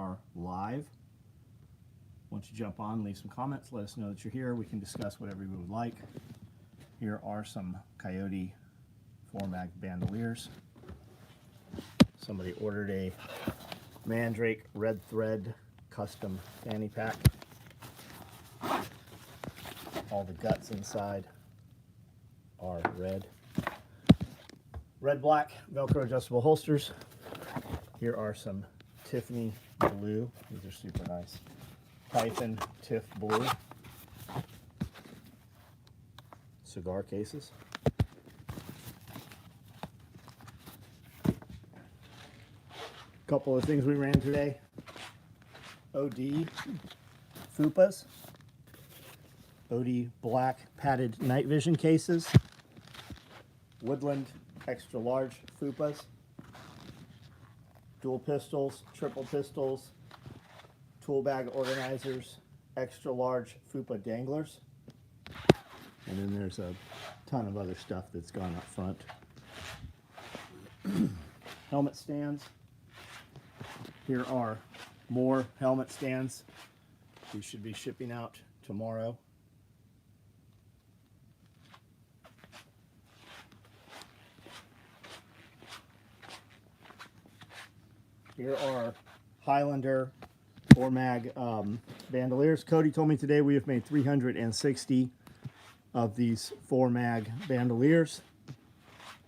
are live. Once you jump on, leave some comments, let us know that you're here. We can discuss whatever you would like. Here are some Coyote 4-mag bandoliers. Somebody ordered a Mandrake red thread custom fanny pack. All the guts inside are red. Red black Velcro adjustable holsters. Here are some Tiffany blue. These are super nice. Python Tiff blue cigar cases. Couple of things we ran today. OD FUPAs. OD black padded night vision cases. Woodland extra large FUPAs. Dual pistols, triple pistols, tool bag organizers, extra large FUPA danglers. And then there's a ton of other stuff that's gone up front. Helmet stands. Here are more helmet stands. These should be shipping out tomorrow. Here are Highlander 4-mag bandoliers. Cody told me today we have made 360 of these 4-mag bandoliers.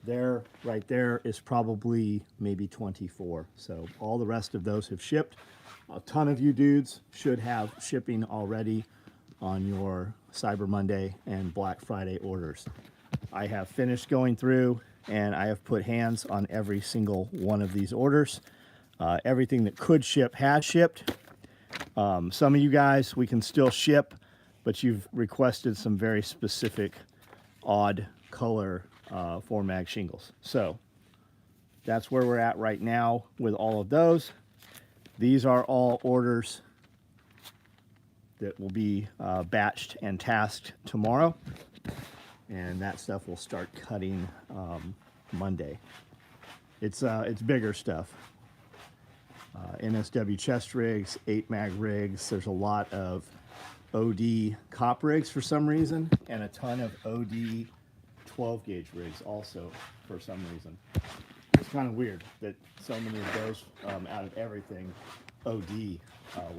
There, right there, is probably maybe 24. So all the rest of those have shipped. A ton of you dudes should have shipping already on your Cyber Monday and Black Friday orders. I have finished going through and I have put hands on every single one of these orders. Everything that could ship has shipped. Some of you guys we can still ship, but you've requested some very specific odd color 4-mag shingles. So that's where we're at right now with all of those. These are all orders that will be batched and tasked tomorrow, and that stuff will start cutting Monday. It's bigger stuff. NSW chest rigs, 8-mag rigs. There's a lot of OD cop rigs for some reason, and a ton of OD 12-gauge rigs also for some reason. It's kind of weird that so many of those out of everything OD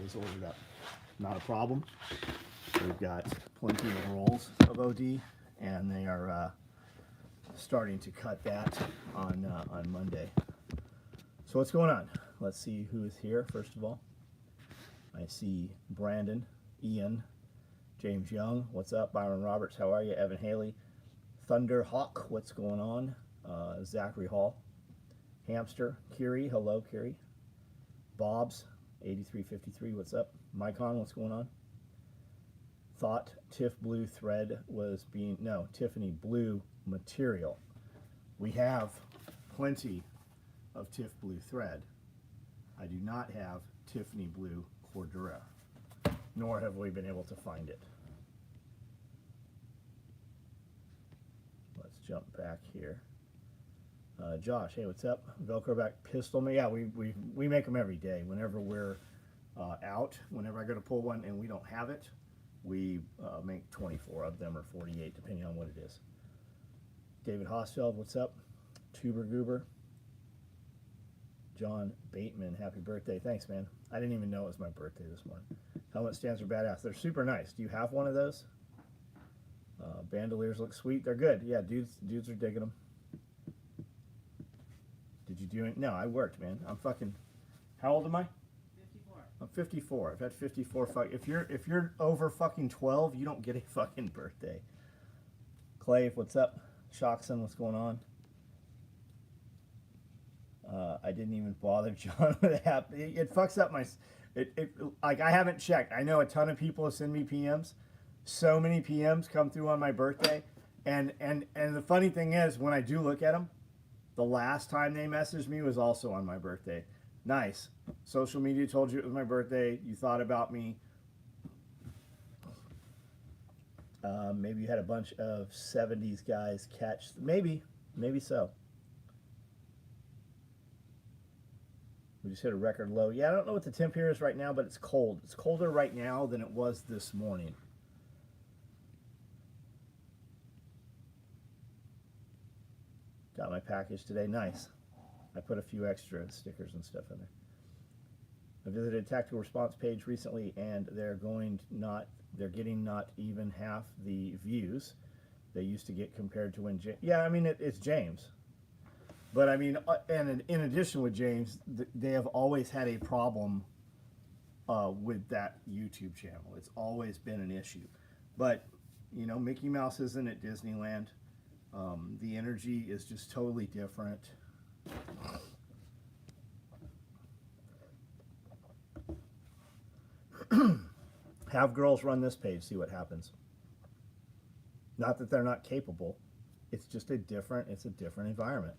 was ordered up. Not a problem. We've got plenty of rolls of OD, and they are starting to cut that on Monday. So what's going on? Let's see who is here first of all. I see Brandon, Ian, James Young, what's up? Byron Roberts, how are you? Evan Haley, Thunder Hawk, what's going on? Zachary Hall, Hamster, Kiri, hello Kiri, Bob's 8353, what's up? Mycon, what's going on? Thought Tiff blue thread was being, no, Tiffany blue material. We have plenty of Tiff blue thread. I do not have Tiffany blue Cordura, nor have we been able to find it. Let's jump back here. Josh, hey, what's up? Velcro back pistol. Yeah, we make them every day. Whenever we're out, whenever I go to pull one and we don't have it, we make 24 of them or 48, depending on what it is. David Hosfeld, what's up? Tuber Goober. John Bateman, happy birthday. Thanks, man. I didn't even know it was my birthday this morning. Helmet stands are badass. They're super nice. Do you have one of those? Bandoliers look sweet. They're good. Yeah, dudes are digging them. Did you do it? No, I worked, man. I'm fucking... How old am I? 54. I'm 54. I've had 54 if you're over fucking 12, you don't get a fucking birthday. Clave, what's up? Shockson, what's going on? I didn't even bother John with the app. It fucks up my... like, I haven't checked. I know a ton of people send me PMs. So many PMs come through on my birthday. And the funny thing is, when I do look at them, the last time they messaged me was also on my birthday. Nice. Social media told you it was my birthday. You thought about me. Maybe you had a bunch of 70s guys catch. Maybe so. We just hit a record low. Yeah, I don't know what the temp here is right now, but it's cold. It's colder right now than it was this morning. Got my package today. Nice. I put a few extra stickers and stuff in there. I visited a tactical response page recently, and they're getting not even half the views they used to get compared to when yeah, I mean, it's James. But I mean, and in addition with James, they have always had a problem with that YouTube channel. It's always been an issue. But, you know, Mickey Mouse isn't at Disneyland. The energy is just totally different. Have girls run this page, see what happens. Not that they're not capable. It's just a different environment.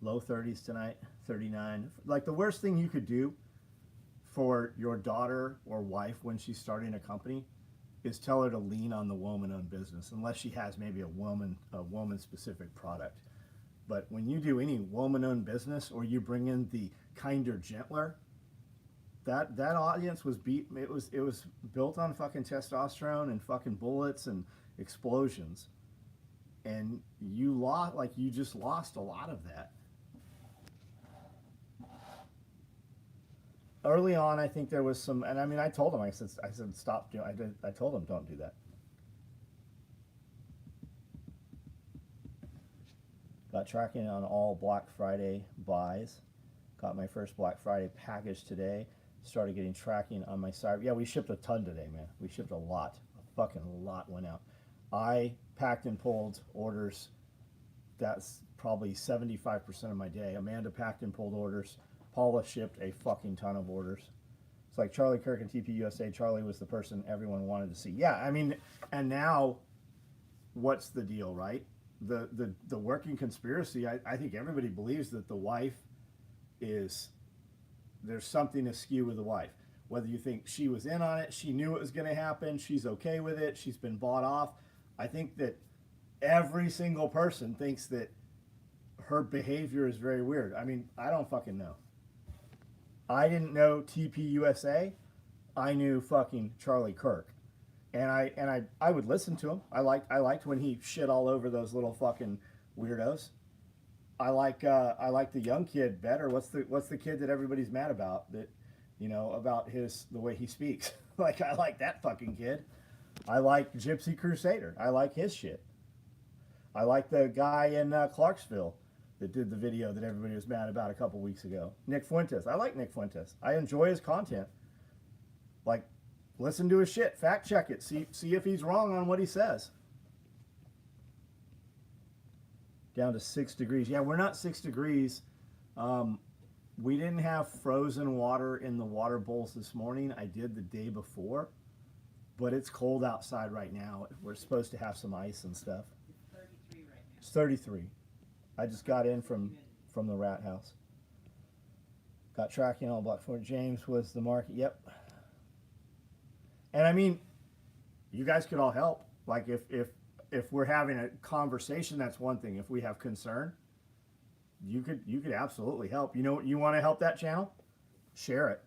Low 30s tonight, 39. Like, the worst thing you could do for your daughter or wife when she's starting a company is tell her to lean on the woman-owned business, unless she has maybe a woman-specific product. But when you do any woman-owned business, or you bring in the kinder, gentler, that audience was it was built on fucking testosterone and fucking bullets and explosions, and you just lost a lot of that. Early on, I think there was some, and I mean, I told them, I said stop doing. I told them, don't do that. Got tracking on all Black Friday buys. Got my first Black Friday package today. Started getting tracking on my side. Yeah, we shipped a ton today, man. We shipped a lot. A fucking lot went out. I packed and pulled orders. That's probably 75% of my day. Amanda packed and pulled orders. Paula shipped a fucking ton of orders. It's like Charlie Kirk and TP USA. Charlie was the person everyone wanted to see. Yeah, I mean, and now, what's the deal, right? The working conspiracy, I think everybody believes that the wife is, there's something askew with the wife. Whether you think she was in on it, she knew it was going to happen, she's okay with it, she's been bought off. I think that every single person thinks that her behavior is very weird. I mean, I don't fucking know. I didn't know TP USA. I knew fucking Charlie Kirk. And I would listen to him. I liked when he shit all over those little fucking weirdos. I like the young kid better. What's the kid that everybody's mad about, that, you know, about the way he speaks? Like, I like that fucking kid. I like Gypsy Crusader. I like his shit. I like the guy in Clarksville that did the video that everybody was mad about a couple weeks ago. Nick Fuentes. I like Nick Fuentes. I enjoy his content. Like, listen to his shit. Fact check it. See if he's wrong on what he says. Down to 6 degrees. Yeah, we're not 6 degrees. We didn't have frozen water in the water bowls this morning. I did the day before. But it's cold outside right now. We're supposed to have some ice and stuff. It's 33 right now. It's 33. I just got in from the rat house. Got tracking on Block 4. James was the market. Yep. And I mean, you guys could all help. Like, if we're having a conversation, that's one thing. If we have concern, you could absolutely help. You know, you want to help that channel? Share it.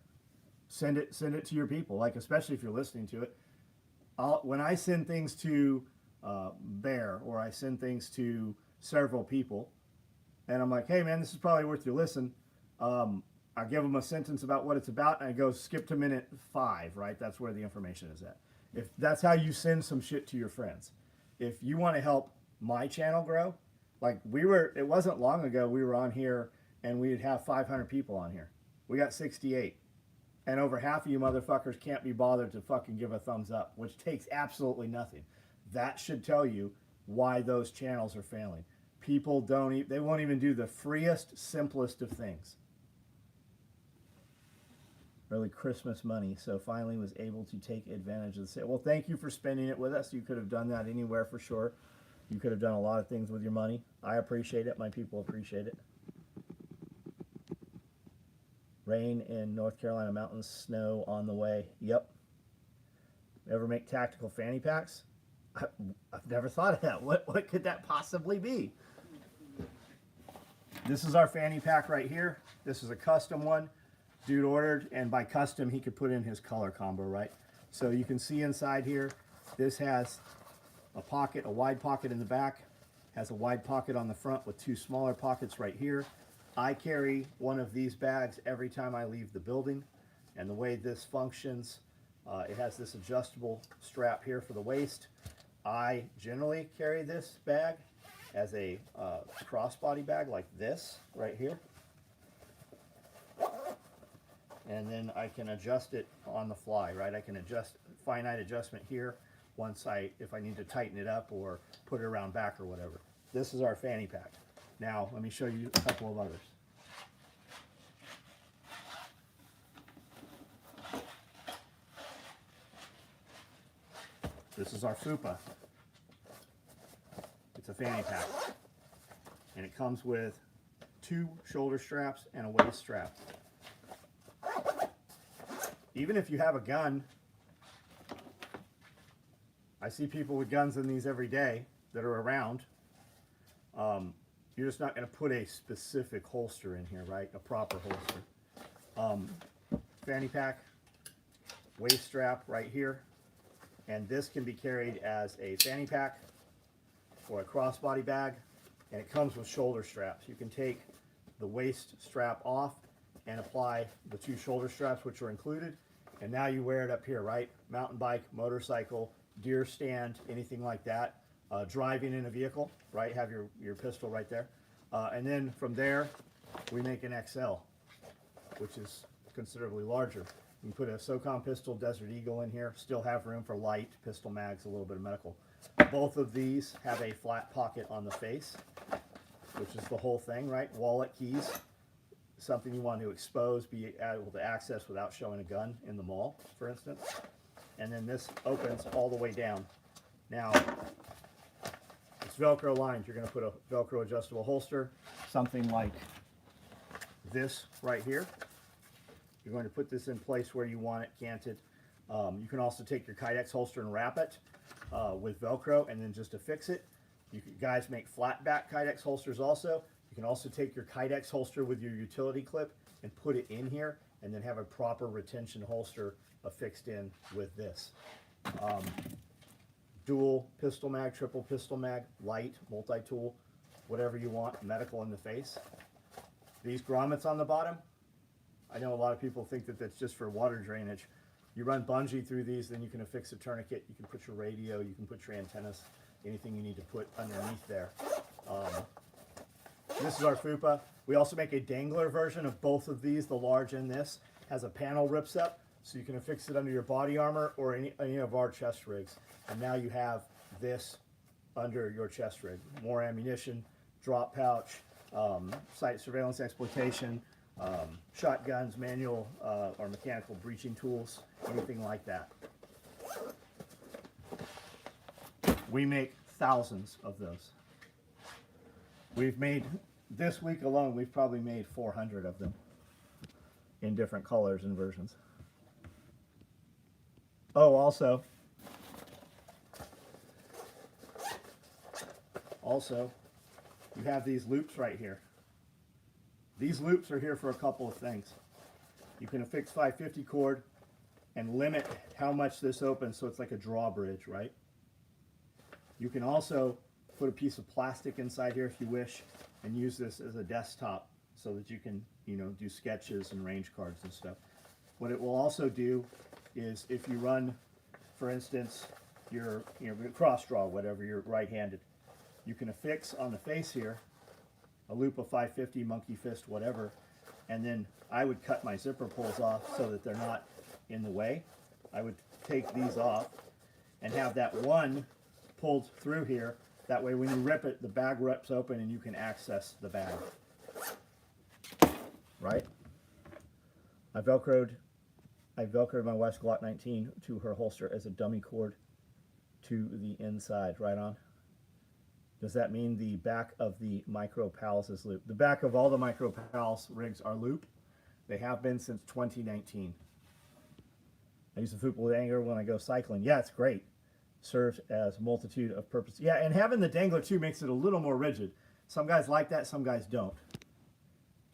Send it to your people. Like, especially if you're listening to it. When I send things to Bear, or I send things to several people, and I'm like, hey man, this is probably worth your listen. I give them a sentence about what it's about, and I go skip to minute 5, right? That's where the information is at. If that's how you send some shit to your friends. If you want to help my channel grow, like it wasn't long ago we were on here and we'd have 500 people on here. We got 68. And over half of you motherfuckers can't be bothered to fucking give a thumbs up, which takes absolutely nothing. That should tell you why those channels are failing. People they won't even do the freest, simplest of things. Early Christmas money, so finally was able to take advantage of the sale. Well, thank you for spending it with us. You could have done that anywhere for sure. You could have done a lot of things with your money. I appreciate it. My people appreciate it. Rain in North Carolina mountains, snow on the way. Yep. Ever make tactical fanny packs? I've never thought of that. What could that possibly be? This is our fanny pack right here. This is a custom one. Dude ordered, and by custom, he could put in his color combo, right? So you can see inside here, this has a pocket, a wide pocket in the back, has a wide pocket on the front with two smaller pockets right here. I carry one of these bags every time I leave the building, and the way this functions, it has this adjustable strap here for the waist. I generally carry this bag as a crossbody bag like this right here. And then I can adjust it on the fly, right? I can adjust, finite adjustment here if I need to tighten it up or put it around back or whatever. This is our fanny pack. Now, let me show you a couple of others. This is our fupa. It's a fanny pack. And it comes with 2 shoulder straps and a waist strap. Even if you have a gun, I see people with guns in these every day that are around. You're just not going to put a specific holster in here, right? A proper holster. Fanny pack, waist strap right here. And this can be carried as a fanny pack or a crossbody bag. And it comes with shoulder straps. You can take the waist strap off and apply the 2 shoulder straps, which are included. And now you wear it up here, right? Mountain bike, motorcycle, deer stand, anything like that. Driving in a vehicle, right? Have your pistol right there. And then from there, we make an XL, which is considerably larger. You can put a SOCOM pistol, Desert Eagle in here. Still have room for light, pistol mags, a little bit of medical. Both of these have a flat pocket on the face, which is the whole thing, right? Wallet, keys. Something you want to expose, be able to access without showing a gun in the mall, for instance. And then this opens all the way down. Now, it's Velcro lined. You're going to put a Velcro adjustable holster, something like this right here. You're going to put this in place where you want it canted. You can also take your Kydex holster and wrap it with Velcro and then just affix it. You guys make flat back Kydex holsters also. You can also take your Kydex holster with your utility clip and put it in here and then have a proper retention holster affixed in with this. Dual pistol mag, triple pistol mag, light, multi-tool, whatever you want, medical in the face. These grommets on the bottom, I know a lot of people think that that's just for water drainage. You run bungee through these, then you can affix a tourniquet, you can put your radio, you can put your antennas, anything you need to put underneath there. This is our fupa. We also make a dangler version of both of these. The large and this has a panel rips up, so you can affix it under your body armor or any of our chest rigs. And now you have this under your chest rig. More ammunition, drop pouch, site surveillance exploitation, shotguns, manual or mechanical breaching tools, anything like that. We make thousands of those. We've made, this week alone, we've probably made 400 of them in different colors and versions. Oh, also, you have these loops right here. These loops are here for a couple of things. You can affix 550 cord and limit how much this opens so it's like a drawbridge, right? You can also put a piece of plastic inside here if you wish and use this as a desktop so that you can, do sketches and range cards and stuff. What it will also do is if you run, for instance, your cross draw, whatever, you're right-handed, you can affix on the face here a loop of 550, monkey fist, whatever, and then I would cut my zipper pulls off so that they're not in the way. I would take these off and have that one pulled through here. That way when you rip it, the bag rips open and you can access the bag. Right? I velcroed my wife's Glock 19 to her holster as a dummy cord to the inside, right on. Does that mean the back of the Micro Pals is loop? The back of all the Micro Pals rigs are loop. They have been since 2019. I use the fupa with anger when I go cycling. Yeah, it's great. Serves as a multitude of purposes. Yeah, and having the dangler too makes it a little more rigid. Some guys like that, some guys don't.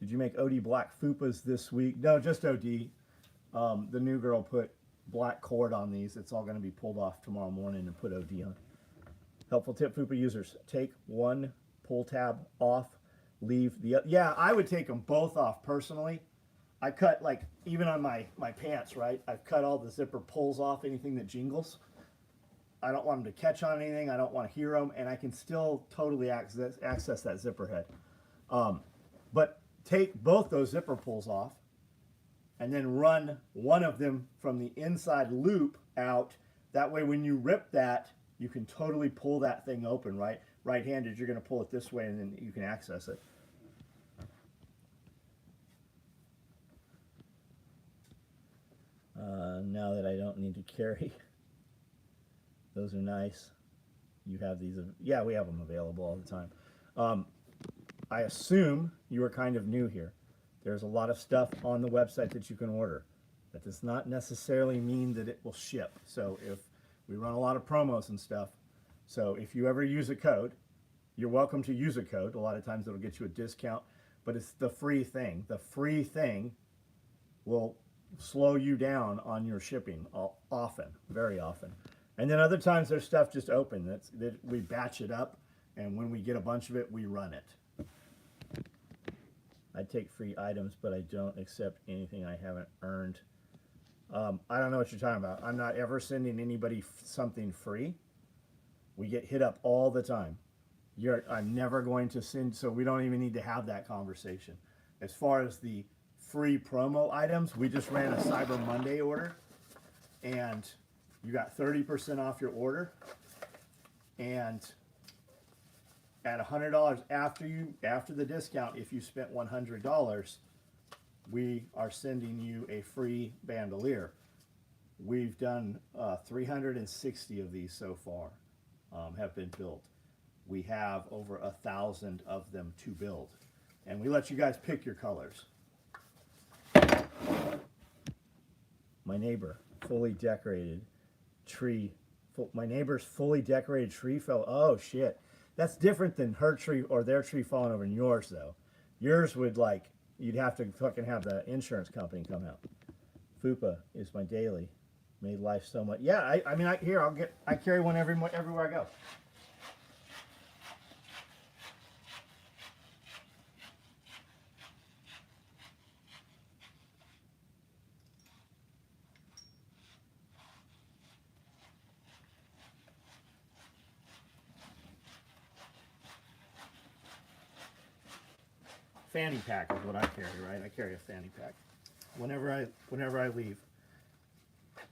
Did you make OD black fupas this week? No, just OD. The new girl put black cord on these. It's all going to be pulled off tomorrow morning and put OD on. Helpful tip, fupa users: take one pull tab off, leave the other. Yeah, I would take them both off personally. I cut, like, even on my pants, right? I've cut all the zipper pulls off, anything that jingles. I don't want them to catch on anything. I don't want to hear them, and I can still totally access that zipper head. But take both those zipper pulls off, and then run one of them from the inside loop out. That way, when you rip that, you can totally pull that thing open, right? Right-handed, you're going to pull it this way, and then you can access it. Now that I don't need to carry. Those are nice. You have these. Yeah, we have them available all the time. I assume you are kind of new here. There's a lot of stuff on the website that you can order. That does not necessarily mean that it will ship. So if we run a lot of promos and stuff, so if you ever use a code, you're welcome to use a code. A lot of times it'll get you a discount, but it's the free thing. The free thing will slow you down on your shipping often, very often. And then other times there's stuff just open. That we batch it up, and when we get a bunch of it, we run it. I take free items, but I don't accept anything I haven't earned. I don't know what you're talking about. I'm not ever sending anybody something free. We get hit up all the time. I'm never going to send, so we don't even need to have that conversation. As far as the free promo items, we just ran a Cyber Monday order, and you got 30% off your order, and at $100 after the discount, if you spent $100, we are sending you a free bandolier. We've done 360 of these so far, have been built. We have over 1,000 of them to build, and we let you guys pick your colors. My neighbor, fully decorated tree. My neighbor's fully decorated tree fell. Oh shit, that's different than her tree or their tree falling over in yours though. Yours would, like, you'd have to fucking have the insurance company come out. Fupa is my daily. Made life so much. Yeah, I mean, I carry one everywhere I go. Fanny pack is what I carry, right? I carry a fanny pack. Whenever I leave,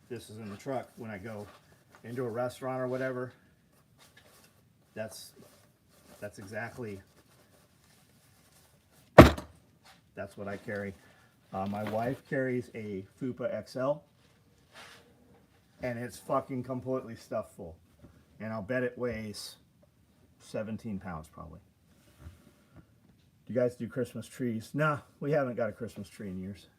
this is in the truck. When I go into a restaurant or whatever, that's exactly, that's what I carry. My wife carries a Fupa XL, and it's fucking completely stuffed full. And I'll bet it weighs 17 pounds probably. You guys do Christmas trees? Nah, we haven't got a Christmas tree in years.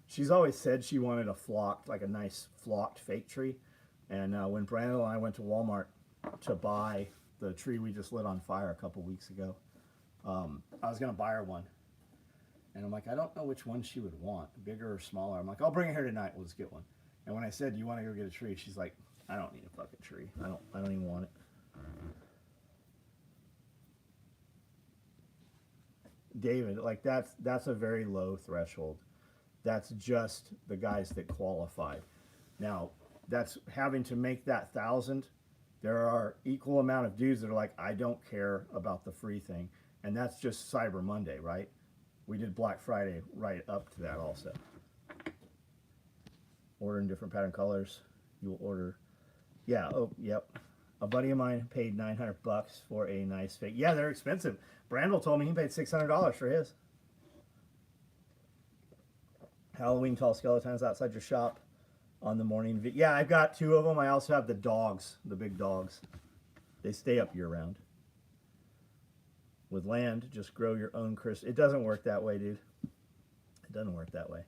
She's always said she wanted a flocked, like a nice flocked fake tree. And when Brandon and I went to Walmart to buy the tree we just lit on fire a couple weeks ago, I was going to buy her one. And I'm like, I don't know which one she would want, bigger or smaller. I'm like, I'll bring it here tonight. We'll just get one. And when I said, do you want to go get a tree? She's like, I don't need a fucking tree. I don't even want it. David, like that's a very low threshold. That's just the guys that qualify. Now, that's having to make that 1,000. There are equal amount of dudes that are like, I don't care about the free thing. And that's just Cyber Monday, right? We did Black Friday right up to that also. Order in different pattern colors. You will order. Yeah, oh, yep. A buddy of mine paid $900 for a nice fake. Yeah, they're expensive. Brandel told me he paid $600 for his. Halloween tall skeletons outside your shop on the morning. Yeah, I've got 2 of them. I also have the dogs, the big dogs. They stay up year round. With land, just grow your own Christmas. It doesn't work that way, dude. It doesn't work that way.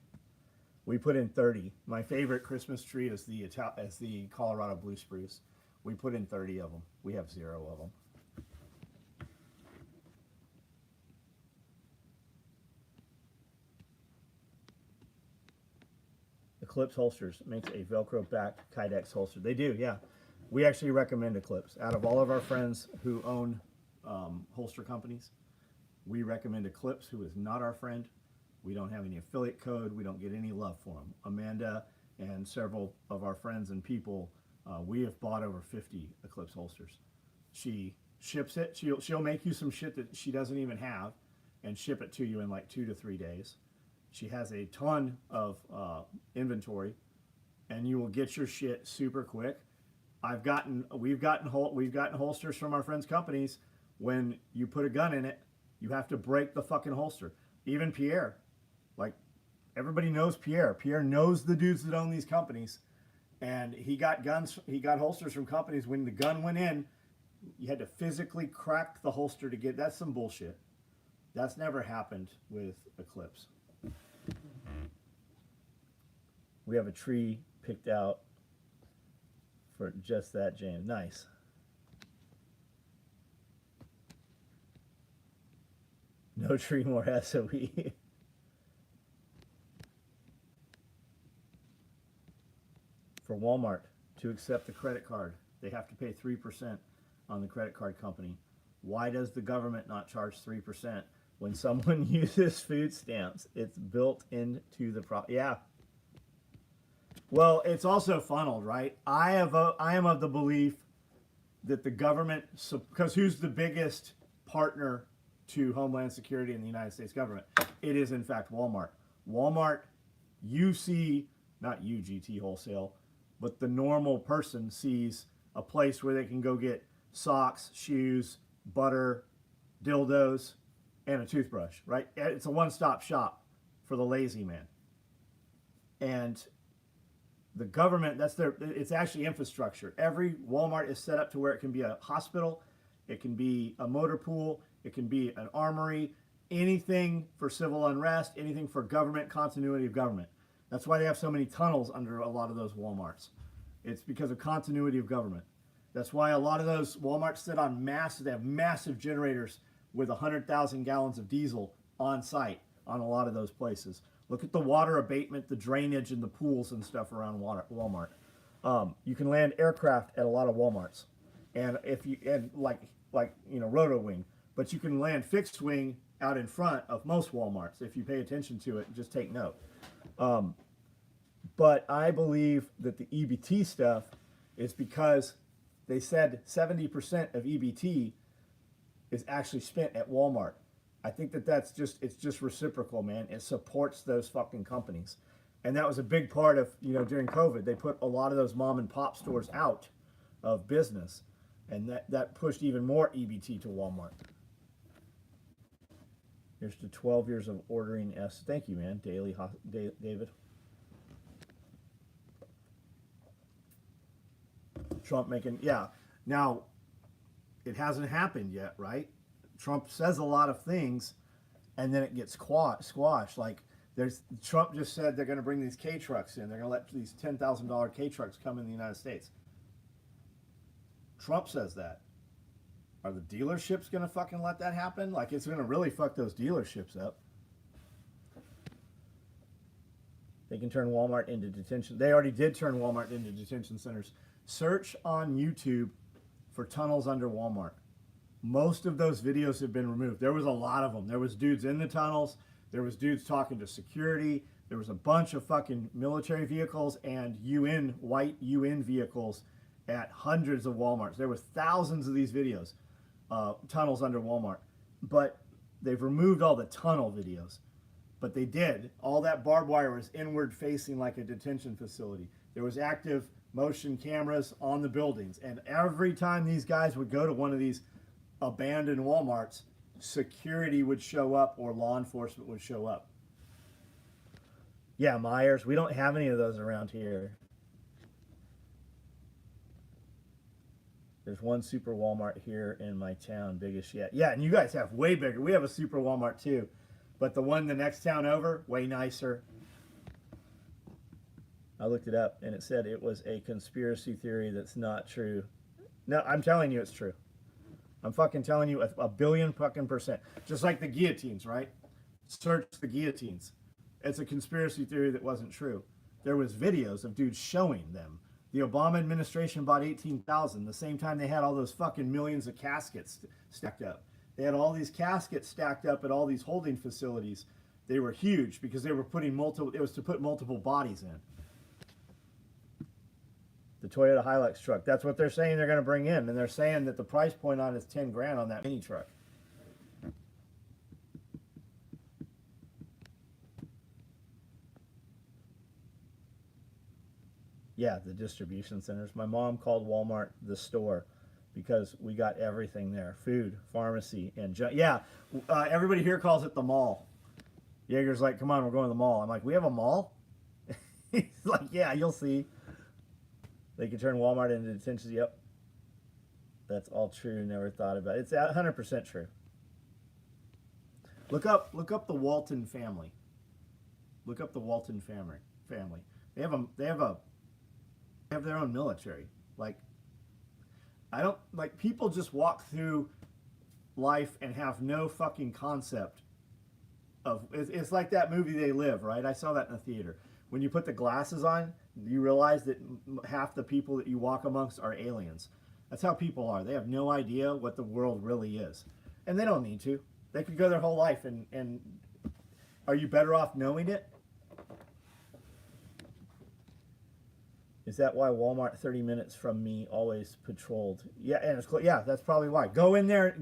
We put in 30. My favorite Christmas tree is the Colorado Blue Spruce. We put in 30 of them. We have 0 of them. Eclipse Holsters makes a Velcro back Kydex holster. They do, yeah. We actually recommend Eclipse. Out of all of our friends who own holster companies, we recommend Eclipse, who is not our friend. We don't have any affiliate code. We don't get any love for them. Amanda and several of our friends and people, we have bought over 50 Eclipse holsters. She ships it. She'll make you some shit that she doesn't even have and ship it to you in like 2 to 3 days. She has a ton of inventory, and you will get your shit super quick. We've gotten holsters from our friends' companies. When you put a gun in it, you have to break the fucking holster. Even Pierre, like everybody knows Pierre. Pierre knows the dudes that own these companies, and he got holsters from companies. When the gun went in, you had to physically crack the holster to get. That's some bullshit. That's never happened with Eclipse. We have a tree picked out for just that, James. Nice. No tree, more SOE. For Walmart to accept the credit card, they have to pay 3% on the credit card company. Why does the government not charge 3% when someone uses food stamps? It's built into the yeah. Well, it's also funneled, right? I am of the belief that the government, because who's the biggest partner to Homeland Security in the United States government? It is, in fact, Walmart. Walmart, you see, not you, GT Wholesale, but the normal person sees a place where they can go get socks, shoes, butter, dildos, and a toothbrush, right? It's a one-stop shop for the lazy man. And the government, it's actually infrastructure. Every Walmart is set up to where it can be a hospital, it can be a motor pool, it can be an armory, anything for civil unrest, anything for government, continuity of government. That's why they have so many tunnels under a lot of those Walmarts. It's because of continuity of government. That's why a lot of those Walmarts sit on they have massive generators with 100,000 gallons of diesel on site on a lot of those places. Look at the water abatement, the drainage, and the pools and stuff around Walmart. You can land aircraft at a lot of Walmarts, and like roto wing, but you can land fixed wing out in front of most Walmarts if you pay attention to it and just take note. But I believe that the EBT stuff is because they said 70% of EBT is actually spent at Walmart. I think it's just reciprocal, man. It supports those fucking companies. And that was a big part of, during COVID, they put a lot of those mom and pop stores out of business. And that pushed even more EBT to Walmart. Here's to 12 years of ordering S. Thank you, man, David. Trump making, yeah. Now, it hasn't happened yet, right? Trump says a lot of things, and then it gets squashed. Like Trump just said they're going to bring these K trucks in. They're going to let these $10,000 K trucks come in the United States. Trump says that. Are the dealerships going to fucking let that happen? Like, it's going to really fuck those dealerships up. They can turn Walmart into detention. They already did turn Walmart into detention centers. Search on YouTube for tunnels under Walmart. Most of those videos have been removed. There was a lot of them. There was dudes in the tunnels. There was dudes talking to security. There was a bunch of fucking military vehicles and white UN vehicles at hundreds of Walmarts. There was thousands of these videos, tunnels under Walmart. But they've removed all the tunnel videos. But they did. All that barbed wire was inward facing like a detention facility. There was active motion cameras on the buildings. And every time these guys would go to one of these abandoned Walmarts, security would show up or law enforcement would show up. Yeah, Myers, we don't have any of those around here. There's one super Walmart here in my town, biggest yet. Yeah, and you guys have way bigger. We have a super Walmart too, but the one the next town over, way nicer. I looked it up and it said it was a conspiracy theory that's not true. No, I'm telling you it's true. I'm fucking telling you a billion fucking percent. Just like the guillotines, right? Search the guillotines. It's a conspiracy theory that wasn't true. there was videos of dudes showing them. The Obama administration bought 18,000, the same time they had all those fucking millions of caskets stacked up. They had all these caskets stacked up at all these holding facilities. They were huge because they were putting multiple, it was to put multiple bodies in. The Toyota Hilux truck, that's what they're saying they're going to bring in. And they're saying that the price point on it is 10 grand on that mini truck. Yeah, the distribution centers. My mom called Walmart the store because we got everything there. Food, pharmacy, and yeah, everybody here calls it the mall. Jaeger's like, come on, we're going to the mall. I'm like, we have a mall? He's like, yeah, you'll see. They could turn Walmart into detention. Yep. That's all true. Never thought about it. It's 100% true. Look up the Walton family. Look up the Walton family. They have their own military. Like, I don't, like, people just walk through life and have no fucking concept of, it's like that movie They Live, right? I saw that in the theater. When you put the glasses on, you realize that half the people that you walk amongst are aliens. That's how people are. They have no idea what the world really is. And they don't need to. They could go their whole life and are you better off knowing it? Is that why Walmart 30 minutes from me always patrolled? Yeah, and it's yeah, that's probably why. Go in there.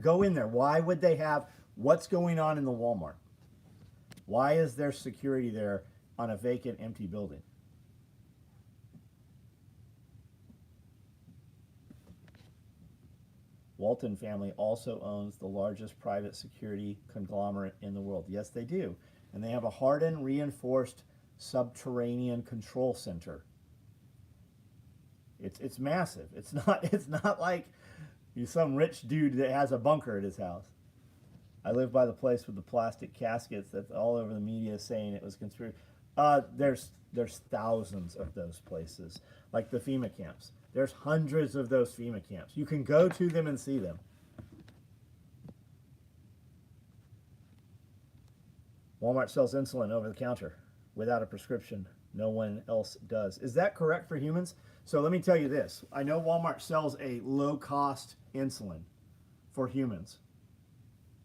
Why would they have, what's going on in the Walmart? Why is there security there on a vacant, empty building? Walton family also owns the largest private security conglomerate in the world. Yes, they do. And they have a hardened, reinforced subterranean control center. It's massive. It's not like you're some rich dude that has a bunker at his house. I live by the place with the plastic caskets that's all over the media saying it was conspiracy. There's thousands of those places, like the FEMA camps. There's hundreds of those FEMA camps. You can go to them and see them. Walmart sells insulin over the counter without a prescription. No one else does. Is that correct for humans? So let me tell you this. I know Walmart sells a low-cost insulin for humans.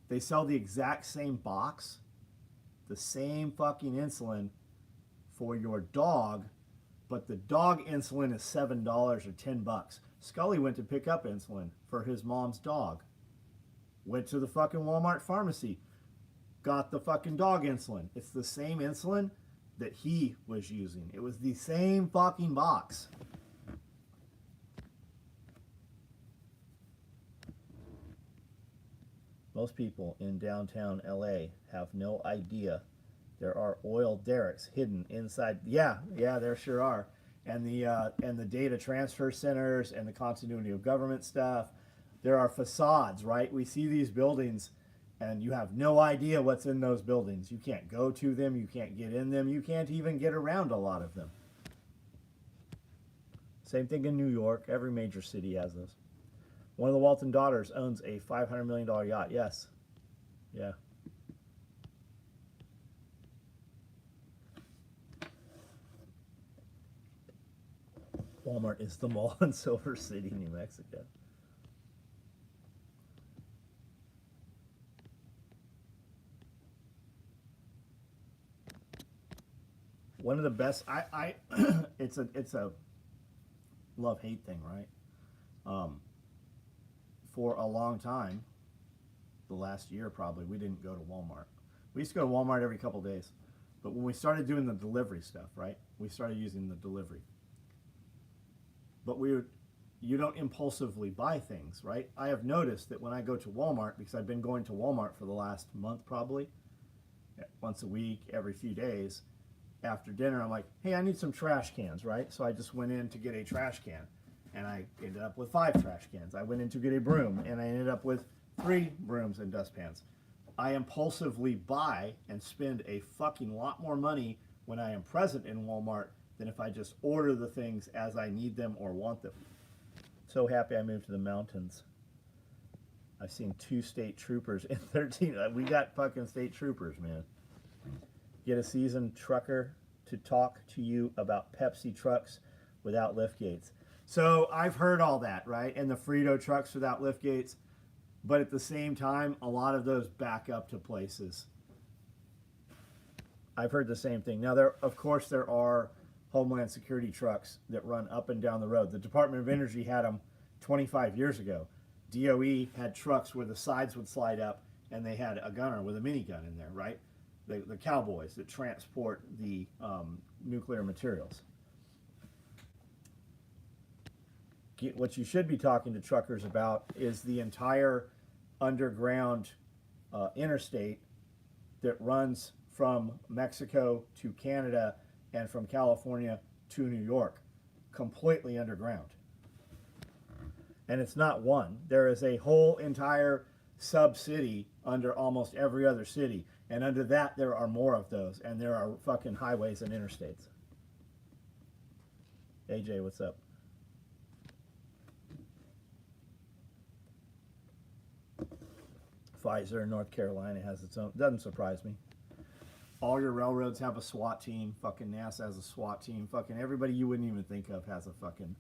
They sell the exact same box, the same fucking insulin for your dog, but the dog insulin is $7 or $10. Scully went to pick up insulin for his mom's dog. Went to the fucking Walmart pharmacy, got the fucking dog insulin. It's the same insulin that he was using. It was the same fucking box. Most people in downtown LA have no idea there are oil derricks hidden inside. Yeah, there sure are. And the data transfer centers and the continuity of government stuff. There are facades, right? We see these buildings and you have no idea what's in those buildings. You can't go to them, you can't get in them, you can't even get around a lot of them. Same thing in New York. Every major city has those. One of the Walton daughters owns a $500 million yacht. Yes. Yeah. Walmart is the mall in Silver City, New Mexico. One of the best. It's a love-hate thing, right? For a long time, the last year probably, we didn't go to Walmart. We used to go to Walmart every couple days. But when we started doing the delivery stuff, right? We started using the delivery. But you don't impulsively buy things, right? I have noticed that when I go to Walmart, because I've been going to Walmart for the last month probably, once a week, every few days, after dinner, I'm like, hey, I need some trash cans, right? So I just went in to get a trash can, and I ended up with 5 trash cans. I went in to get a broom, and I ended up with 3 brooms and dustpans. I impulsively buy and spend a fucking lot more money when I am present in Walmart than if I just order the things as I need them or want them. So happy I moved to the mountains. I've seen 2 state troopers in 13. We got fucking state troopers, man. Get a seasoned trucker to talk to you about Pepsi trucks without lift gates. So I've heard all that, right? And the Frito trucks without lift gates. But at the same time, a lot of those back up to places. I've heard the same thing. Now, of course, there are Homeland Security trucks that run up and down the road. The Department of Energy had them 25 years ago. DOE had trucks where the sides would slide up and they had a gunner with a minigun in there, right? The cowboys that transport the nuclear materials. What you should be talking to truckers about is the entire underground interstate that runs from Mexico to Canada and from California to New York, completely underground. And it's not one. There is a whole entire sub-city under almost every other city. And under that, there are more of those. And there are fucking highways and interstates. AJ, what's up? Pfizer in North Carolina has its own. Doesn't surprise me. All your railroads have a SWAT team. Fucking NASA has a SWAT team. Fucking everybody you wouldn't even think of has a fucking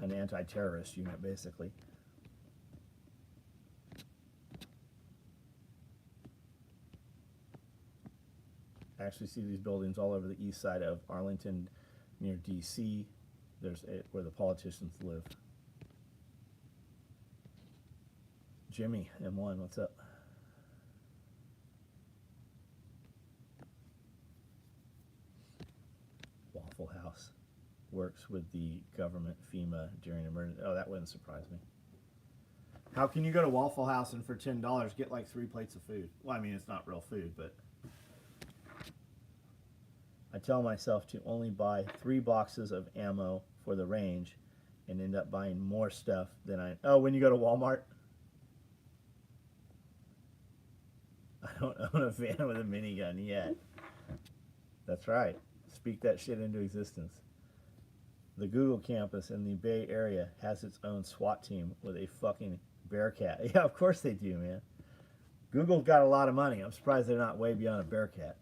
an anti-terrorist unit, basically. I actually see these buildings all over the east side of Arlington, near D.C. There's where the politicians live. Jimmy, M1, what's up? Waffle House works with the government FEMA during emergency. Oh, that wouldn't surprise me. How can you go to Waffle House and for $10 get like 3 plates of food? Well, I mean, it's not real food, but I tell myself to only buy 3 boxes of ammo for the range and end up buying more stuff than I... Oh, when you go to Walmart? I don't own a van with a minigun yet. That's right. Speak that shit into existence. The Google campus in the Bay Area has its own SWAT team with a fucking Bearcat. Yeah, of course they do, man. Google's got a lot of money. I'm surprised they're not way beyond a Bearcat.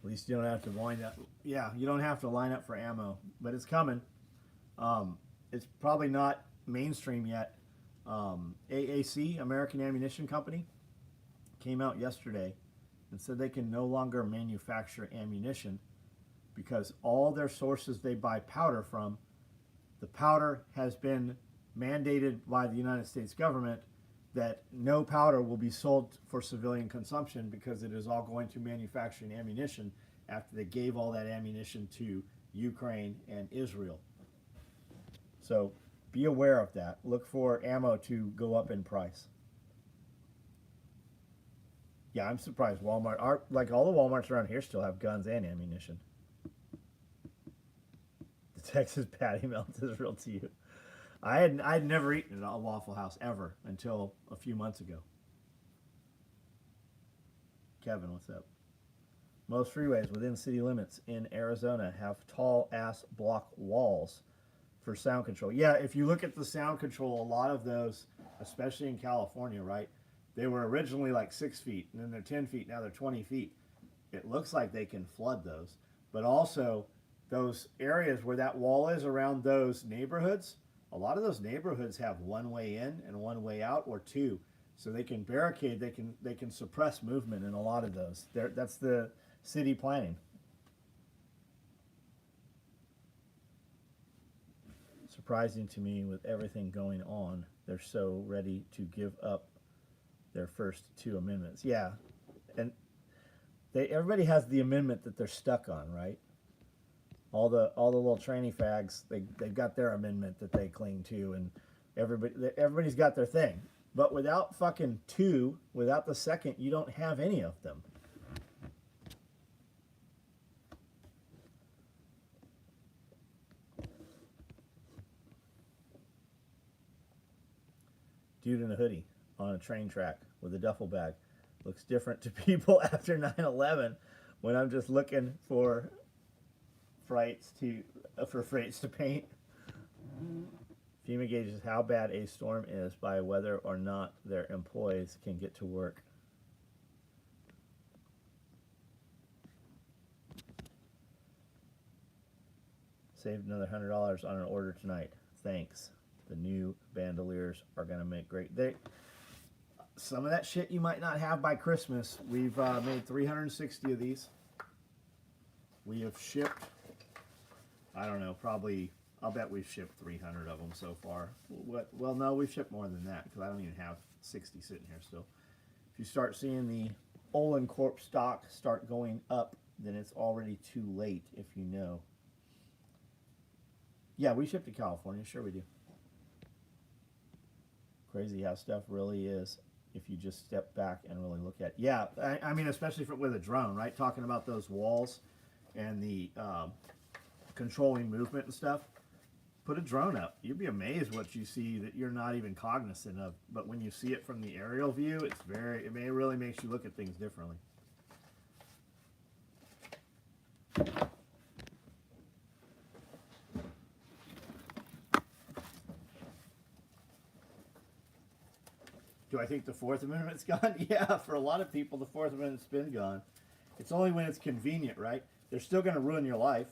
At least you don't have to line up. Yeah, you don't have to line up for ammo, but it's coming. It's probably not mainstream yet. AAC, American Ammunition Company, came out yesterday and said they can no longer manufacture ammunition because all their sources they buy powder from, the powder has been mandated by the United States government that no powder will be sold for civilian consumption because it is all going to manufacturing ammunition after they gave all that ammunition to Ukraine and Israel. So be aware of that. Look for ammo to go up in price. Yeah, I'm surprised Walmart, like all the Walmarts around here still have guns and ammunition. The Texas patty melt is real to you. I'd never eaten at a Waffle House ever until a few months ago. Kevin, what's up? Most freeways within city limits in Arizona have tall ass block walls for sound control. Yeah, if you look at the sound control, a lot of those, especially in California, right? They were originally like 6 feet, and then they're 10 feet, now they're 20 feet. It looks like they can flood those. But also, those areas where that wall is around those neighborhoods, a lot of those neighborhoods have one way in and one way out, or two. So they can barricade, they can suppress movement in a lot of those. That's the city planning. Surprising to me with everything going on, they're so ready to give up their first 2 amendments. Yeah, and everybody has the amendment that they're stuck on, right? All the little tranny fags, they've got their amendment that they cling to, and everybody's got their thing. But without fucking 2, without the second, you don't have any of them. Dude in a hoodie on a train track with a duffel bag looks different to people after 9/11 when I'm just looking for freights to paint. FEMA gauges how bad a storm is by whether or not their employees can get to work. Saved another $100 on an order tonight. Thanks. The new bandoliers are gonna make great. Some of that shit you might not have by Christmas. We've made 360 of these. We have shipped, I don't know, probably, I'll bet we've shipped 300 of them so far. Well, no, we've shipped more than that because I don't even have 60 sitting here still. If you start seeing the Olin Corp stock start going up, then it's already too late, if you know. Yeah, we ship to California. Sure we do. Crazy how stuff really is if you just step back and really look at it. Yeah, I mean, especially with a drone, right? Talking about those walls and the controlling movement and stuff. Put a drone up. You'd be amazed what you see that you're not even cognizant of. But when you see it from the aerial view, it really makes you look at things differently. Do I think the Fourth Amendment's gone? Yeah, for a lot of people, the Fourth Amendment's been gone. It's only when it's convenient, right? They're still going to ruin your life.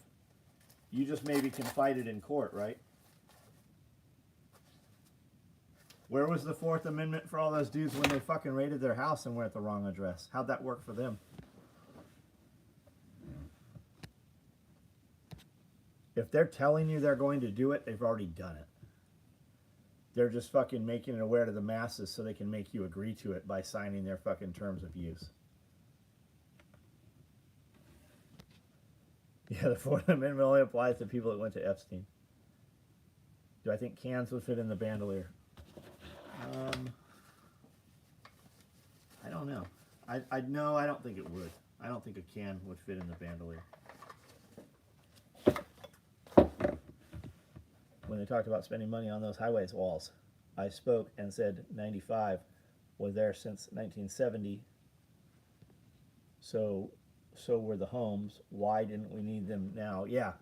You just maybe can fight it in court, right? Where was the Fourth Amendment for all those dudes when they fucking raided their house and were at the wrong address? How'd that work for them? If they're telling you they're going to do it, they've already done it. They're just fucking making it aware to the masses so they can make you agree to it by signing their fucking terms of use. Yeah, the Fourth Amendment only applies to people that went to Epstein. Do I think cans would fit in the bandolier? I don't know. No, I don't think it would. I don't think a can would fit in the bandolier. When they talked about spending money on those highways walls, I spoke and said 95 was there since 1970. So were the homes. Why didn't we need them now? Yeah,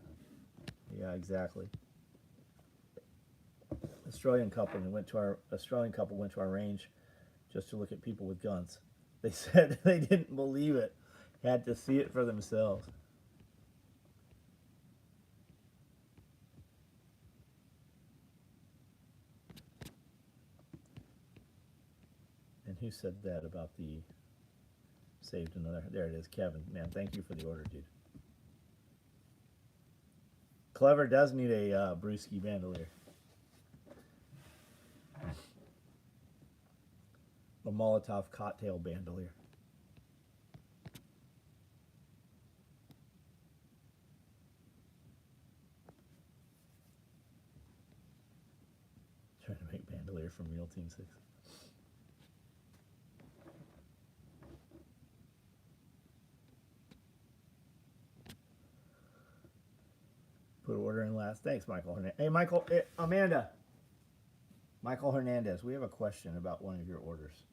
exactly. Australian couple went to our range just to look at people with guns. They said they didn't believe it, had to see it for themselves. And who said that about the saved another? There it is, Kevin. Man, thank you for the order, dude. Clever does need a brewski bandolier. A Molotov cocktail bandolier. Trying to make bandolier from Real Team 6. Put order in last. Thanks, Michael Hernandez. Hey, Michael, Amanda. Michael Hernandez, we have a question about one of your orders.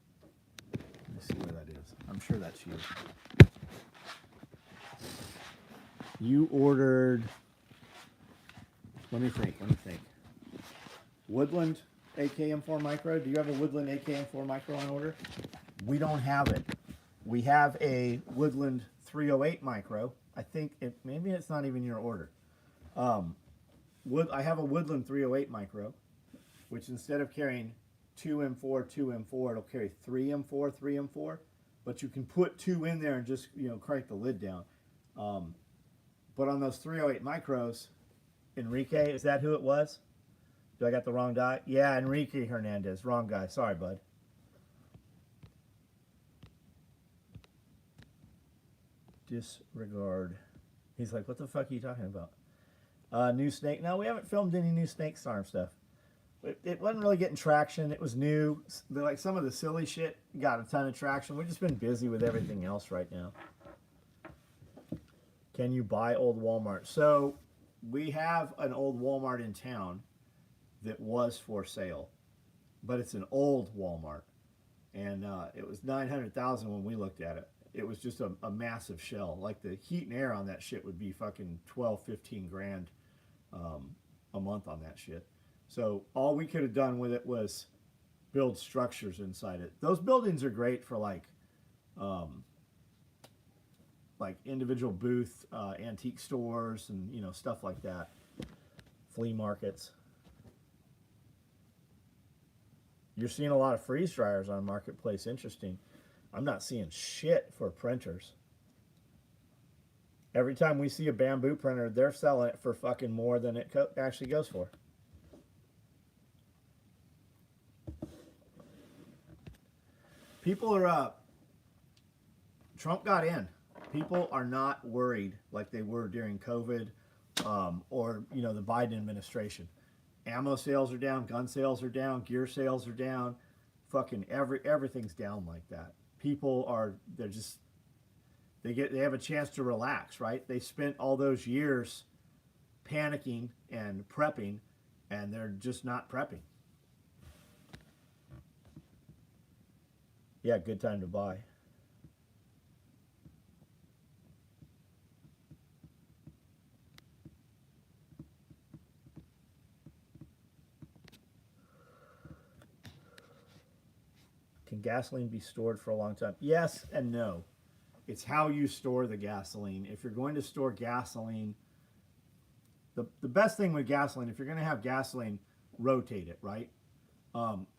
Let me see where that is. I'm sure that's you. You ordered, let me think. Woodland AKM4 Micro. Do you have a Woodland AKM4 Micro on order? We don't have it. We have a Woodland 308 Micro. I think maybe it's not even your order. I have a Woodland 308 Micro, which instead of carrying 2M4, 2M4, it'll carry 3M4, 3M4. But you can put 2 in there and just, crank the lid down. But on those 308 Micros, Enrique, is that who it was? Do I got the wrong guy? Yeah, Enrique Hernandez. Wrong guy. Sorry, bud. Disregard. He's like, what the fuck are you talking about? New Snake. No, we haven't filmed any new Snake Storm stuff. It wasn't really getting traction. It was new. Like some of the silly shit got a ton of traction. We've just been busy with everything else right now. Can you buy old Walmart? So we have an old Walmart in town that was for sale, but it's an old Walmart, and it was $900,000 when we looked at it. It was just a massive shell. Like the heat and air on that shit would be fucking 12, 15 grand a month on that shit. So all we could have done with it was build structures inside it. Those buildings are great for like individual booth, antique stores, and stuff like that. flea markets. You're seeing a lot of freeze dryers on Marketplace. Interesting. I'm not seeing shit for printers. Every time we see a bamboo printer, they're selling it for fucking more than it actually goes for. People are Trump got in. People are not worried like they were during COVID or the Biden administration. Ammo sales are down, gun sales are down, gear sales are down, fucking everything's down like that. People are they have a chance to relax, right? They spent all those years panicking and prepping, and they're just not prepping. Yeah, good time to buy. Can gasoline be stored for a long time? Yes and no. It's how you store the gasoline. If you're going to store gasoline, the best thing with gasoline, if you're going to have gasoline, rotate it, right?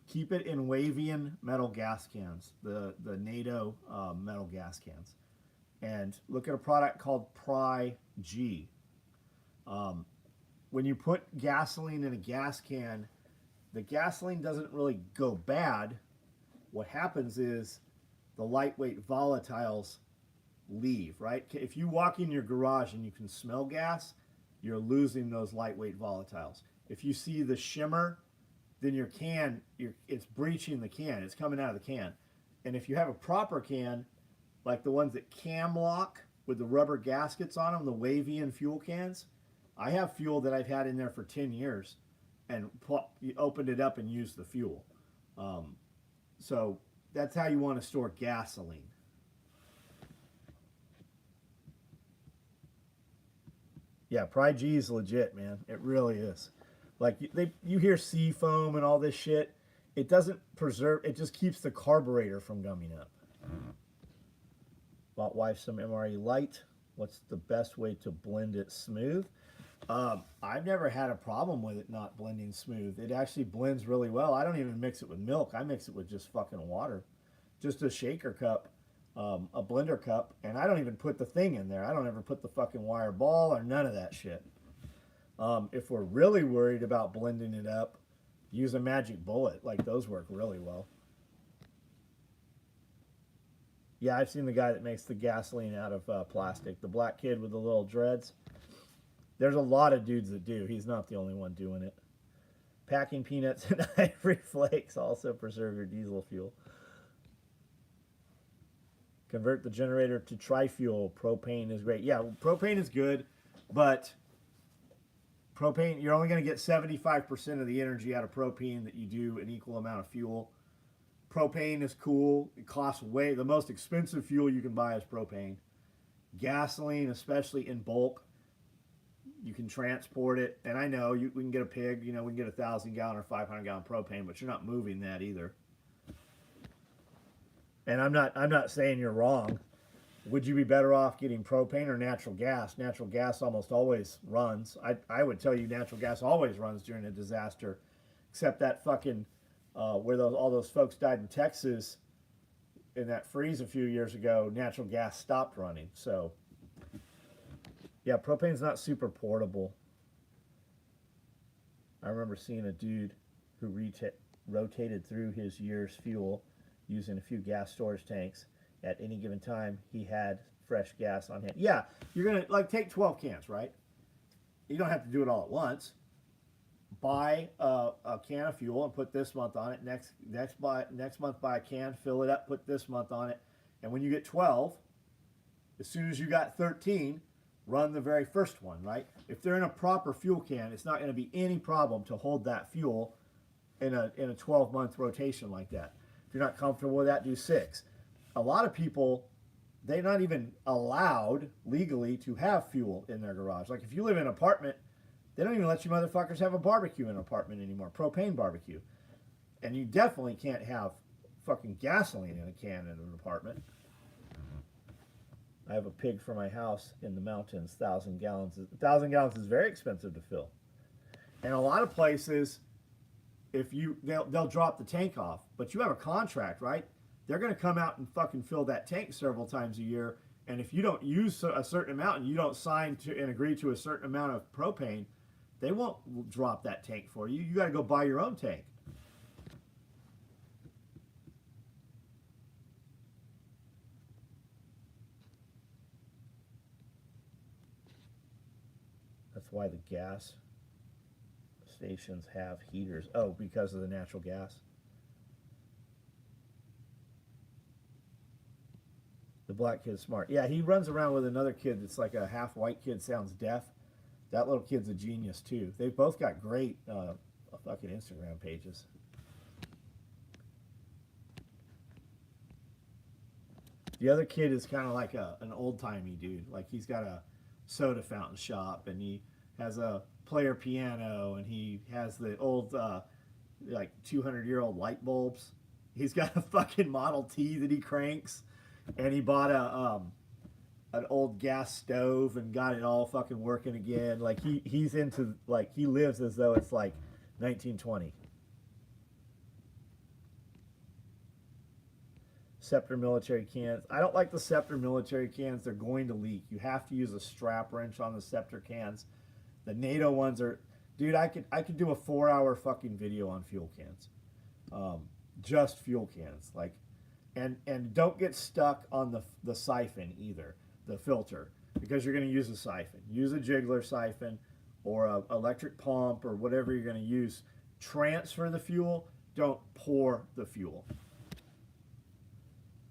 Keep it in Wavian metal gas cans, the NATO metal gas cans. And look at a product called Pry G. When you put gasoline in a gas can, the gasoline doesn't really go bad. What happens is the lightweight volatiles leave, right? If you walk in your garage and you can smell gas, you're losing those lightweight volatiles. If you see the shimmer, then your can, it's breaching the can. It's coming out of the can. And if you have a proper can, like the ones that cam lock with the rubber gaskets on them, the Wavian fuel cans, I have fuel that I've had in there for 10 years and opened it up and used the fuel. So that's how you want to store gasoline. Yeah, Pry G is legit, man. It really is. Like you hear sea foam and all this shit. It doesn't preserve. It just keeps the carburetor from gumming up. Bought wife some MRE Light. What's the best way to blend it smooth? I've never had a problem with it not blending smooth. It actually blends really well. I don't even mix it with milk. I mix it with just fucking water. Just a shaker cup, a blender cup, and I don't even put the thing in there. I don't ever put the fucking wire ball or none of that shit. If we're really worried about blending it up, use a magic bullet. Like those work really well. Yeah, I've seen the guy that makes the gasoline out of plastic. The black kid with the little dreads. There's a lot of dudes that do. He's not the only one doing it. Packing peanuts and ivory flakes also preserve your diesel fuel. Convert the generator to tri-fuel. Propane is great. Yeah, propane is good, but propane, you're only going to get 75% of the energy out of propane that you do an equal amount of fuel. Propane is cool. It costs way, the most expensive fuel you can buy is propane. Gasoline, especially in bulk, you can transport it. And I know we can get a pig, we can get 1,000-gallon or 500-gallon propane, but you're not moving that either. And I'm not saying you're wrong. Would you be better off getting propane or natural gas? Natural gas almost always runs. I would tell you natural gas always runs during a disaster, except that fucking where all those folks died in Texas in that freeze a few years ago. Natural gas stopped running. So yeah, propane's not super portable. I remember seeing a dude who rotated through his year's fuel using a few gas storage tanks. At any given time, he had fresh gas on hand. Yeah, you're going to, take 12 cans, right? You don't have to do it all at once. Buy a can of fuel and put this month on it. Next month, buy a can, fill it up, put this month on it. And when you get 12, as soon as you got 13, run the very first one, right? If they're in a proper fuel can, it's not going to be any problem to hold that fuel in a 12-month rotation like that. If you're not comfortable with that, do 6. A lot of people, they're not even allowed legally to have fuel in their garage. Like if you live in an apartment, they don't even let you motherfuckers have a barbecue in an apartment anymore, propane barbecue. And you definitely can't have fucking gasoline in a can in an apartment. I have a pig for my house in the mountains, 1,000 gallons. 1,000 gallons is very expensive to fill. And a lot of places, they'll drop the tank off, but you have a contract, right? They're going to come out and fucking fill that tank several times a year. And if you don't use a certain amount and you don't sign to and agree to a certain amount of propane, they won't drop that tank for you. You got to go buy your own tank. That's why the gas stations have heaters. Oh, because of the natural gas. The black kid's smart. Yeah, he runs around with another kid that's like a half white kid, sounds deaf. That little kid's a genius too. They've both got great fucking Instagram pages. The other kid is kind of like an old-timey dude. Like he's got a soda fountain shop and he has a player piano and he has the old like 200-year-old light bulbs. He's got a fucking Model T that he cranks, and he bought an old gas stove and got it all fucking working again. Like he's into, like, he lives as though it's like 1920. Scepter military cans. I don't like the Scepter military cans. They're going to leak. You have to use a strap wrench on the Scepter cans. The NATO ones are, dude, I could do a 4-hour fucking video on fuel cans. Just fuel cans. Like, and don't get stuck on the siphon either, the filter, because you're going to use a siphon. Use a jiggler siphon or a electric pump or whatever you're going to use. Transfer the fuel. Don't pour the fuel.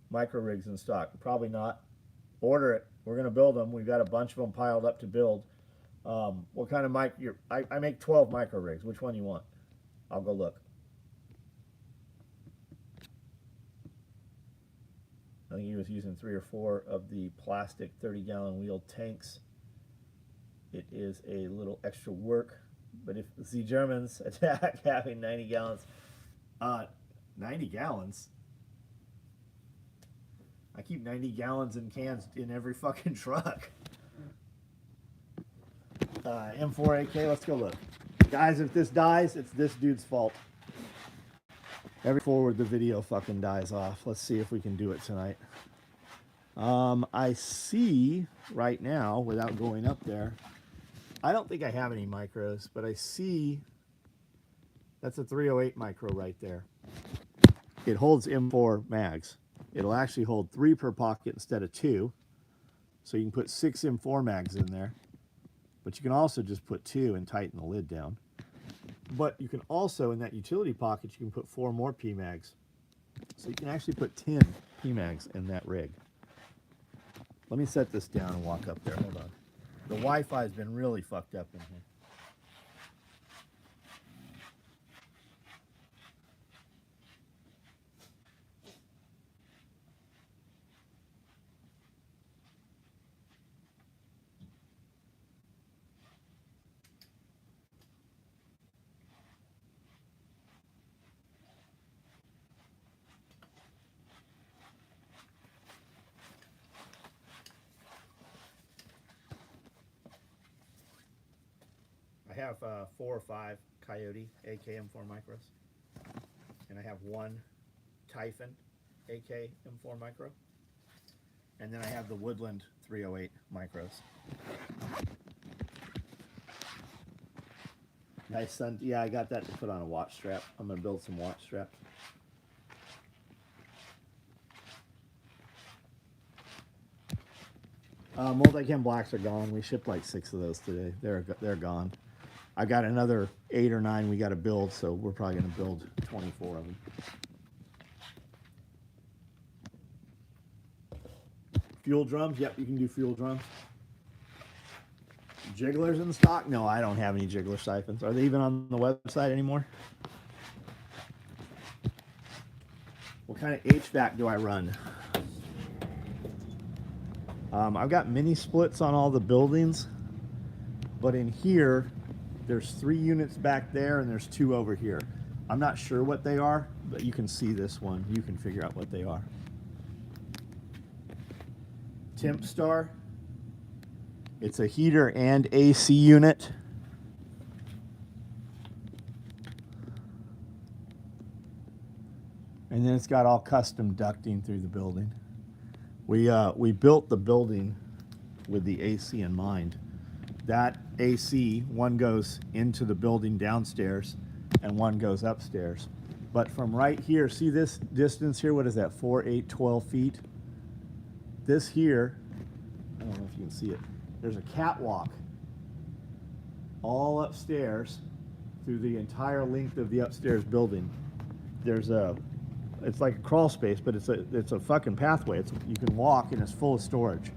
Micro rigs in stock? Probably not. Order it. We're going to build them. We've got a bunch of them piled up to build. What kind of mic? I make 12 micro rigs. Which one you want? I'll go look. I think he was using 3 or 4 of the plastic 30-gallon wheel tanks. It is a little extra work, but if the Germans attack having 90 gallons, 90 gallons? I keep 90 gallons in cans in every fucking truck. M4 AK, let's go look. Guys, if this dies, it's this dude's fault. Every forward the video fucking dies off. Let's see if we can do it tonight. I see right now, without going up there, I don't think I have any micros, but I see that's a 308 micro right there. It holds M4 mags. It'll actually hold 3 per pocket instead of 2. So you can put 6 M4 mags in there. But you can also just put 2 and tighten the lid down. But you can also, in that utility pocket, you can put 4 more PMags. So you can actually put 10 PMags in that rig. Let me set this down and walk up there. Hold on. The Wi-Fi has been really fucked up in here. I have 4 or 5 Coyote AK-M4 micros, and I have 1 Typhon AK-M4 micro, and then I have the Woodland 308 micros. Nice, son. Yeah, I got that to put on a watch strap. I'm going to build some watch straps. Multicam blacks are gone. We shipped like 6 of those today. They're gone. I got another 8 or 9 we got to build, so we're probably going to build 24 of them. Fuel drums? Yep, you can do fuel drums. Jigglers in stock? No, I don't have any jiggler siphons. Are they even on the website anymore? What kind of HVAC do I run? I've got mini splits on all the buildings, but in here, there's 3 units back there and there's 2 over here. I'm not sure what they are, but you can see this one. You can figure out what they are. Temp Star. It's a heater and AC unit. And then it's got all custom ducting through the building. We built the building with the AC in mind. That AC, one goes into the building downstairs and one goes upstairs. But from right here, see this distance here? What is that, 4, 8, 12 feet? This here, I don't know if you can see it, there's a catwalk all upstairs through the entire length of the upstairs building. There's it's like a crawl space, but it's a fucking pathway. You can walk and it's full of storage.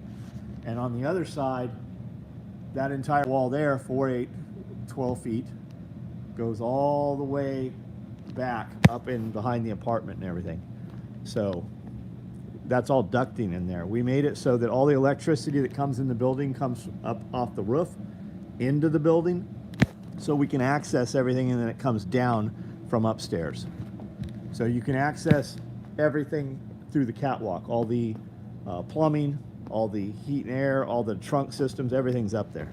And on the other side, that entire wall there, 4, 8, 12 feet, goes all the way back up in behind the apartment and everything. So that's all ducting in there. We made it so that all the electricity that comes in the building comes up off the roof into the building, so we can access everything, and then it comes down from upstairs. So you can access everything through the catwalk, all the plumbing, all the heat and air, all the trunk systems, everything's up there.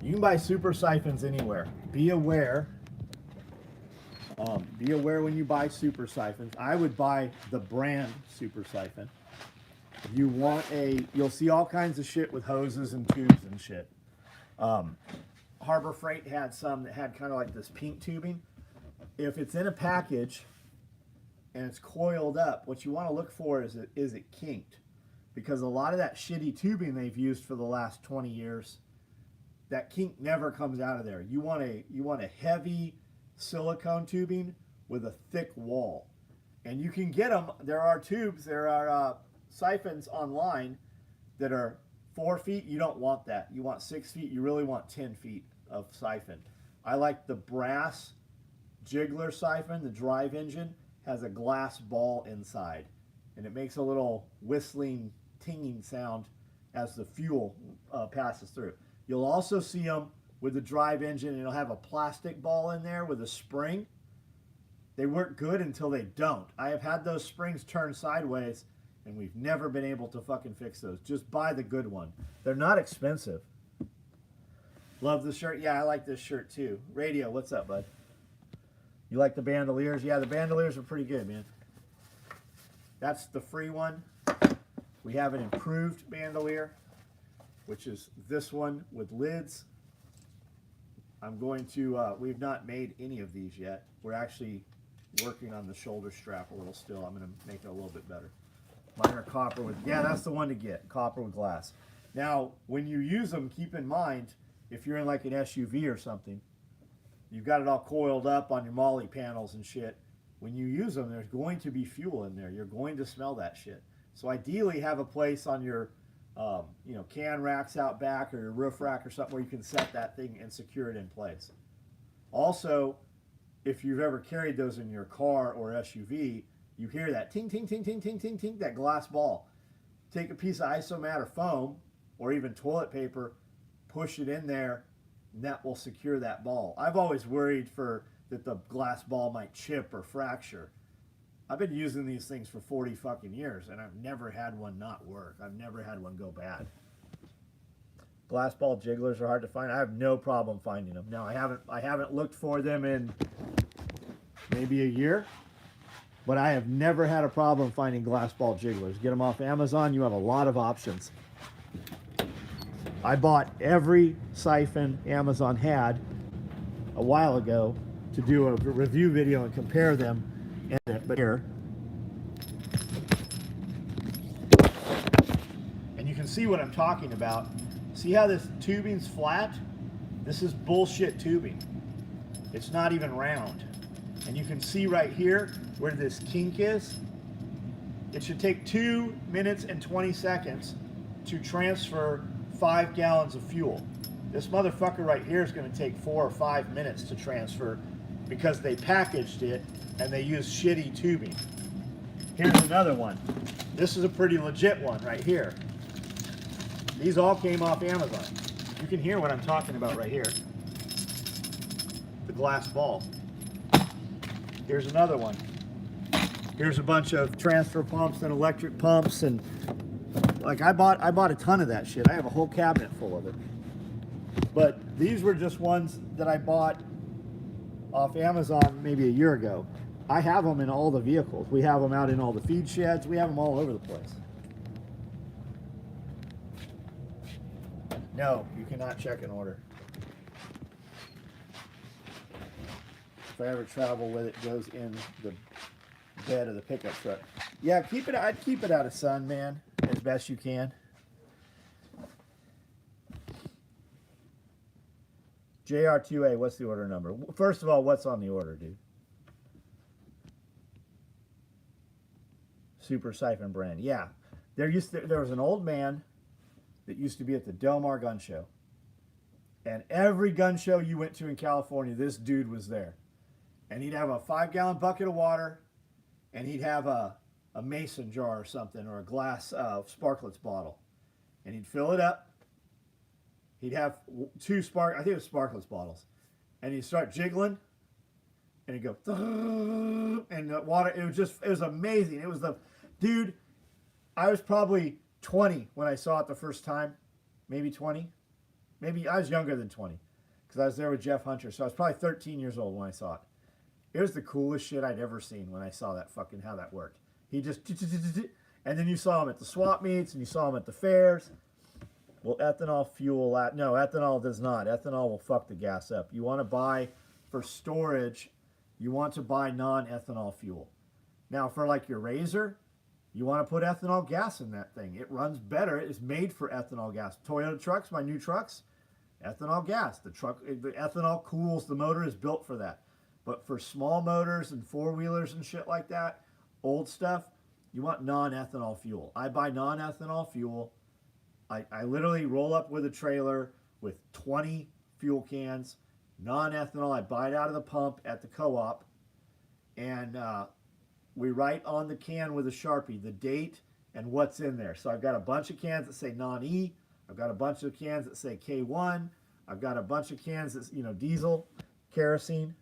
You can buy super siphons anywhere. Be aware when you buy super siphons. I would buy the brand super siphon. If you want you'll see all kinds of shit with hoses and tubes and shit. Harbor Freight had some that had kind of like this pink tubing. If it's in a package and it's coiled up, what you want to look for is it kinked? Because a lot of that shitty tubing they've used for the last 20 years, that kink never comes out of there. You want a heavy silicone tubing with a thick wall. And you can get them. There are tubes, there are siphons online that are 4 feet. You don't want that. You want 6 feet. You really want 10 feet of siphon. I like the brass jiggler siphon. The drive engine has a glass ball inside, and it makes a little whistling, tinging sound as the fuel passes through. You'll also see them with the drive engine, and it'll have a plastic ball in there with a spring. They work good until they don't. I have had those springs turn sideways, and we've never been able to fucking fix those. Just buy the good one. They're not expensive. Love the shirt. Yeah, I like this shirt too. Radio, what's up, bud? You like the bandoliers? Yeah, the bandoliers are pretty good, man. That's the free one. We have an improved bandolier, which is this one with lids. I'm going to, we've not made any of these yet. We're actually working on the shoulder strap a little still. I'm going to make it a little bit better. Mine are copper with, yeah, that's the one to get, copper with glass. Now, when you use them, keep in mind, if you're in like an SUV or something, you've got it all coiled up on your molly panels and shit. When you use them, there's going to be fuel in there. You're going to smell that shit. So ideally, have a place on your can racks out back, or your roof rack or something where you can set that thing and secure it in place. Also, if you've ever carried those in your car or SUV, you hear that ting, ting, ting, ting, ting, ting, ting, that glass ball. Take a piece of isomat or foam, or even toilet paper, push it in there, and that will secure that ball. I've always worried that the glass ball might chip or fracture. I've been using these things for 40 fucking years, and I've never had one not work. I've never had one go bad. Glass ball jigglers are hard to find. I have no problem finding them. Now, I haven't looked for them in maybe a year, but I have never had a problem finding glass ball jigglers. Get them off Amazon. You have a lot of options. I bought every siphon Amazon had a while ago to do a review video and compare them. But here, and you can see what I'm talking about. See how this tubing's flat? This is bullshit tubing. It's not even round. And you can see right here where this kink is. It should take 2 minutes and 20 seconds to transfer 5 gallons of fuel. This motherfucker right here is going to take 4 or 5 minutes to transfer, because they packaged it and they used shitty tubing. Here's another one. This is a pretty legit one right here. These all came off Amazon. You can hear what I'm talking about right here. The glass ball. Here's another one. Here's a bunch of transfer pumps and electric pumps, and like I bought a ton of that shit. I have a whole cabinet full of it. But these were just ones that I bought off Amazon maybe a year ago. I have them in all the vehicles. We have them out in all the feed sheds. We have them all over the place. No, you cannot check an order. If I ever travel with it, it goes in the bed of the pickup truck. Yeah, keep it. I'd keep it out of sun, man, as best you can. JR2A, what's the order number? First of all, what's on the order, dude? Super Siphon brand. Yeah, there was an old man that used to be at the Del Mar Gun Show, and every gun show you went to in California, this dude was there, and he'd have a 5-gallon bucket of water, and he'd have a mason jar or something, or a glass Sparklets bottle, and he'd fill it up. He'd have I think it was Sparklets bottles, and he'd start jiggling, and he'd go, and the water, it was amazing. It was dude, I was probably 20 when I saw it the first time, maybe 20. Maybe I was younger than 20 because I was there with Jeff Hunter. So I was probably 13 years old when I saw it. It was the coolest shit I'd ever seen when I saw that fucking, how that worked. He just, and then you saw him at the swap meets and you saw him at the fairs. Well, ethanol fuel, no, ethanol does not. Ethanol will fuck the gas up. You want to buy for storage, you want to buy non-ethanol fuel. Now for like your Razor, you want to put ethanol gas in that thing. It runs better. It's made for ethanol gas. Toyota trucks, my new trucks, ethanol gas. The ethanol cools, the motor is built for that. But for small motors and four-wheelers and shit like that, old stuff, you want non-ethanol fuel. I buy non-ethanol fuel. I literally roll up with a trailer with 20 fuel cans, non-ethanol. I buy it out of the pump at the co-op, and we write on the can with a Sharpie the date and what's in there. So I've got a bunch of cans that say non-E. I've got a bunch of cans that say K1. I've got a bunch of cans that, diesel, kerosene.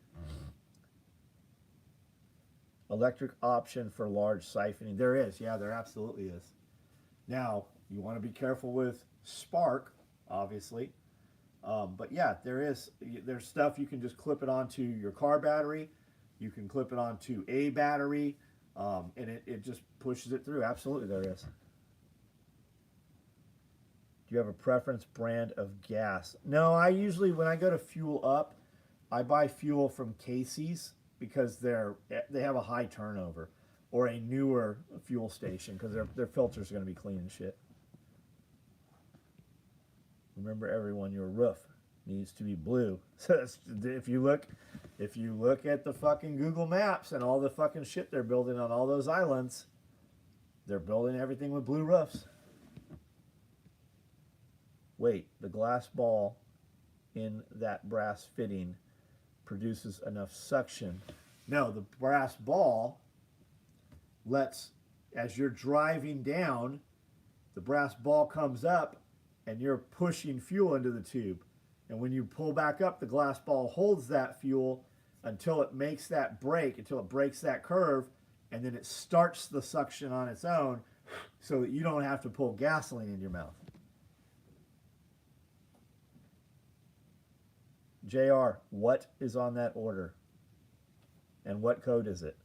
Electric option for large siphoning. There is. Yeah, there absolutely is. Now, you want to be careful with spark, obviously. But yeah, there's stuff you can just clip it onto your car battery. You can clip it onto a battery, and it just pushes it through. Absolutely, there is. Do you have a preference brand of gas? No, I usually, when I go to fuel up, I buy fuel from Casey's because they have a high turnover, or a newer fuel station because their filters are going to be clean and shit. Remember, everyone, your roof needs to be blue. So if you look at the fucking Google Maps and all the fucking shit they're building on all those islands, they're building everything with blue roofs. Wait, the glass ball in that brass fitting produces enough suction. No, the brass ball lets, as you're driving down, the brass ball comes up and you're pushing fuel into the tube. And when you pull back up, the glass ball holds that fuel until it makes that break, until it breaks that curve, and then it starts the suction on its own so that you don't have to pull gasoline in your mouth. JR, what is on that order? And what code is it?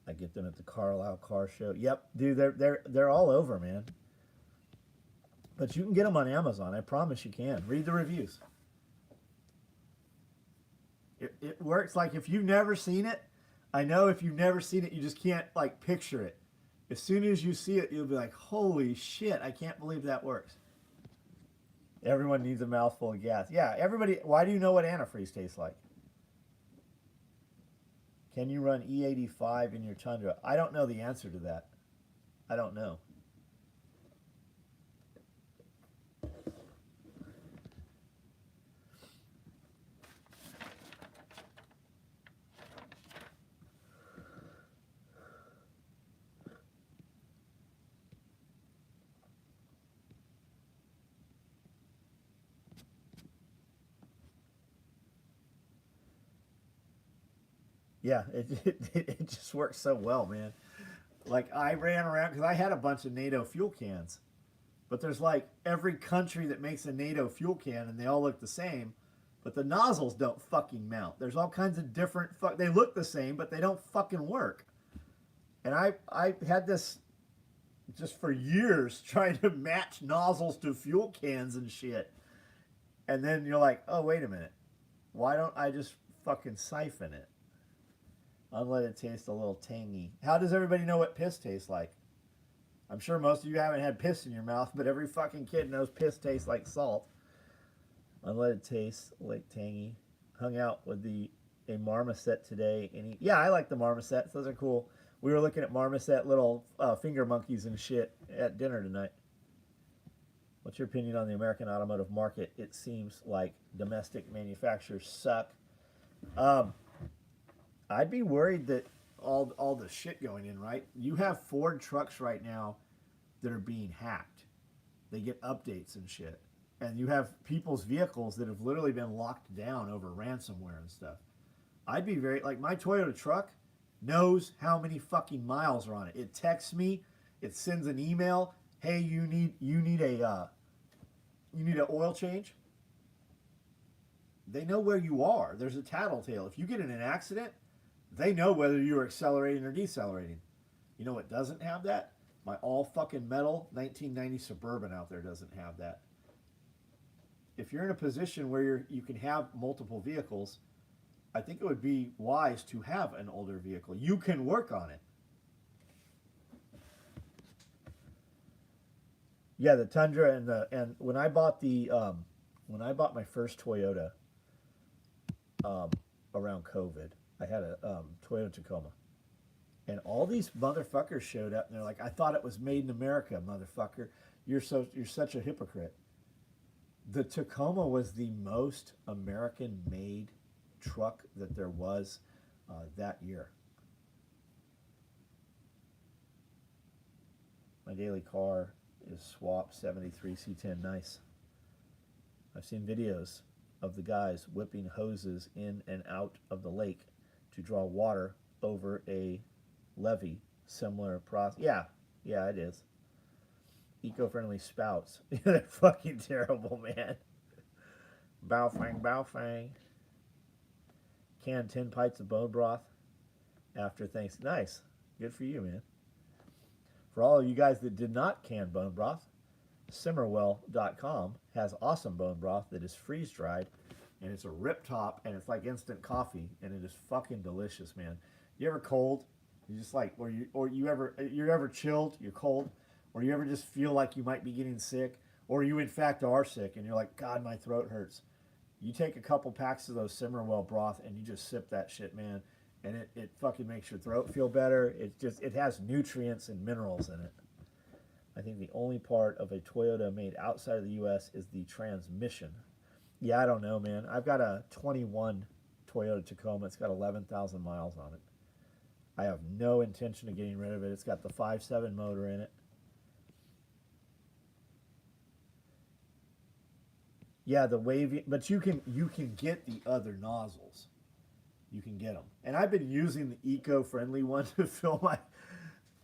I get them at the Carlisle Car Show. Yep, dude, they're all over, man. But you can get them on Amazon. I promise you can. Read the reviews. It works. Like, if you've never seen it, I know if you've never seen it, you just can't like picture it. As soon as you see it, you'll be like, holy shit, I can't believe that works. Everyone needs a mouthful of gas. Yeah, everybody. Why do you know what antifreeze tastes like? Can you run E85 in your Tundra? I don't know the answer to that. I don't know. Yeah, it just works so well, man. Like I ran around because I had a bunch of NATO fuel cans, but there's like every country that makes a NATO fuel can, and they all look the same, but the nozzles don't fucking mount. There's all kinds of different. They look the same, but they don't fucking work. And I had this just for years trying to match nozzles to fuel cans and shit. And then you're like, oh wait a minute, why don't I just fucking siphon it? I'll let it taste a little tangy. How does everybody know what piss tastes like? I'm sure most of you haven't had piss in your mouth, but every fucking kid knows piss tastes like salt. I'll let it taste like tangy. Hung out with a marmoset today. And yeah, I like the marmosets. Those are cool. We were looking at marmoset little finger monkeys and shit at dinner tonight. What's your opinion on the American automotive market? It seems like domestic manufacturers suck. I'd be worried that all the shit going in, right? You have Ford trucks right now that are being hacked. They get updates and shit. And you have people's vehicles that have literally been locked down over ransomware and stuff. I'd be very, like my Toyota truck knows how many fucking miles are on it. It texts me, it sends an email, hey, you need an oil change. They know where you are. There's a tattletale. If you get in an accident, they know whether you're accelerating or decelerating. You know what doesn't have that? My all fucking metal 1990 Suburban out there doesn't have that. If you're in a position where you can have multiple vehicles, I think it would be wise to have an older vehicle. You can work on it. Yeah, the Tundra and when I bought my first Toyota around COVID, I had a Toyota Tacoma, and all these motherfuckers showed up, and they're like, "I thought it was made in America, motherfucker. You're such a hypocrite." The Tacoma was the most American-made truck that there was that year. My daily car is Swap 73 C10. Nice. I've seen videos of the guys whipping hoses in and out of the lake to draw water over a levee. Similar process. Yeah, it is. Eco-friendly spouts. They're fucking terrible, man. Baofeng. Canned 10 pints of bone broth after thanks. Nice. Good for you, man. For all of you guys that did not can bone broth, Simmerwell.com has awesome bone broth that is freeze-dried, and it's a rip top, and it's like instant coffee, and it is fucking delicious, man. You ever cold? You just like, you're ever chilled? You're cold, or you ever just feel like you might be getting sick, or you in fact are sick, and you're like, God, my throat hurts. You take a couple packs of those Simmerwell broth, and you just sip that shit, man, and it fucking makes your throat feel better. It has nutrients and minerals in it. I think the only part of a Toyota made outside of the U.S. is the transmission. Yeah, I don't know, man. I've got a 21 Toyota Tacoma. It's got 11,000 miles on it. I have no intention of getting rid of it. It's got the 5.7 motor in it. Yeah, the wavy, but you can get the other nozzles. You can get them, and I've been using the eco-friendly one to fill my.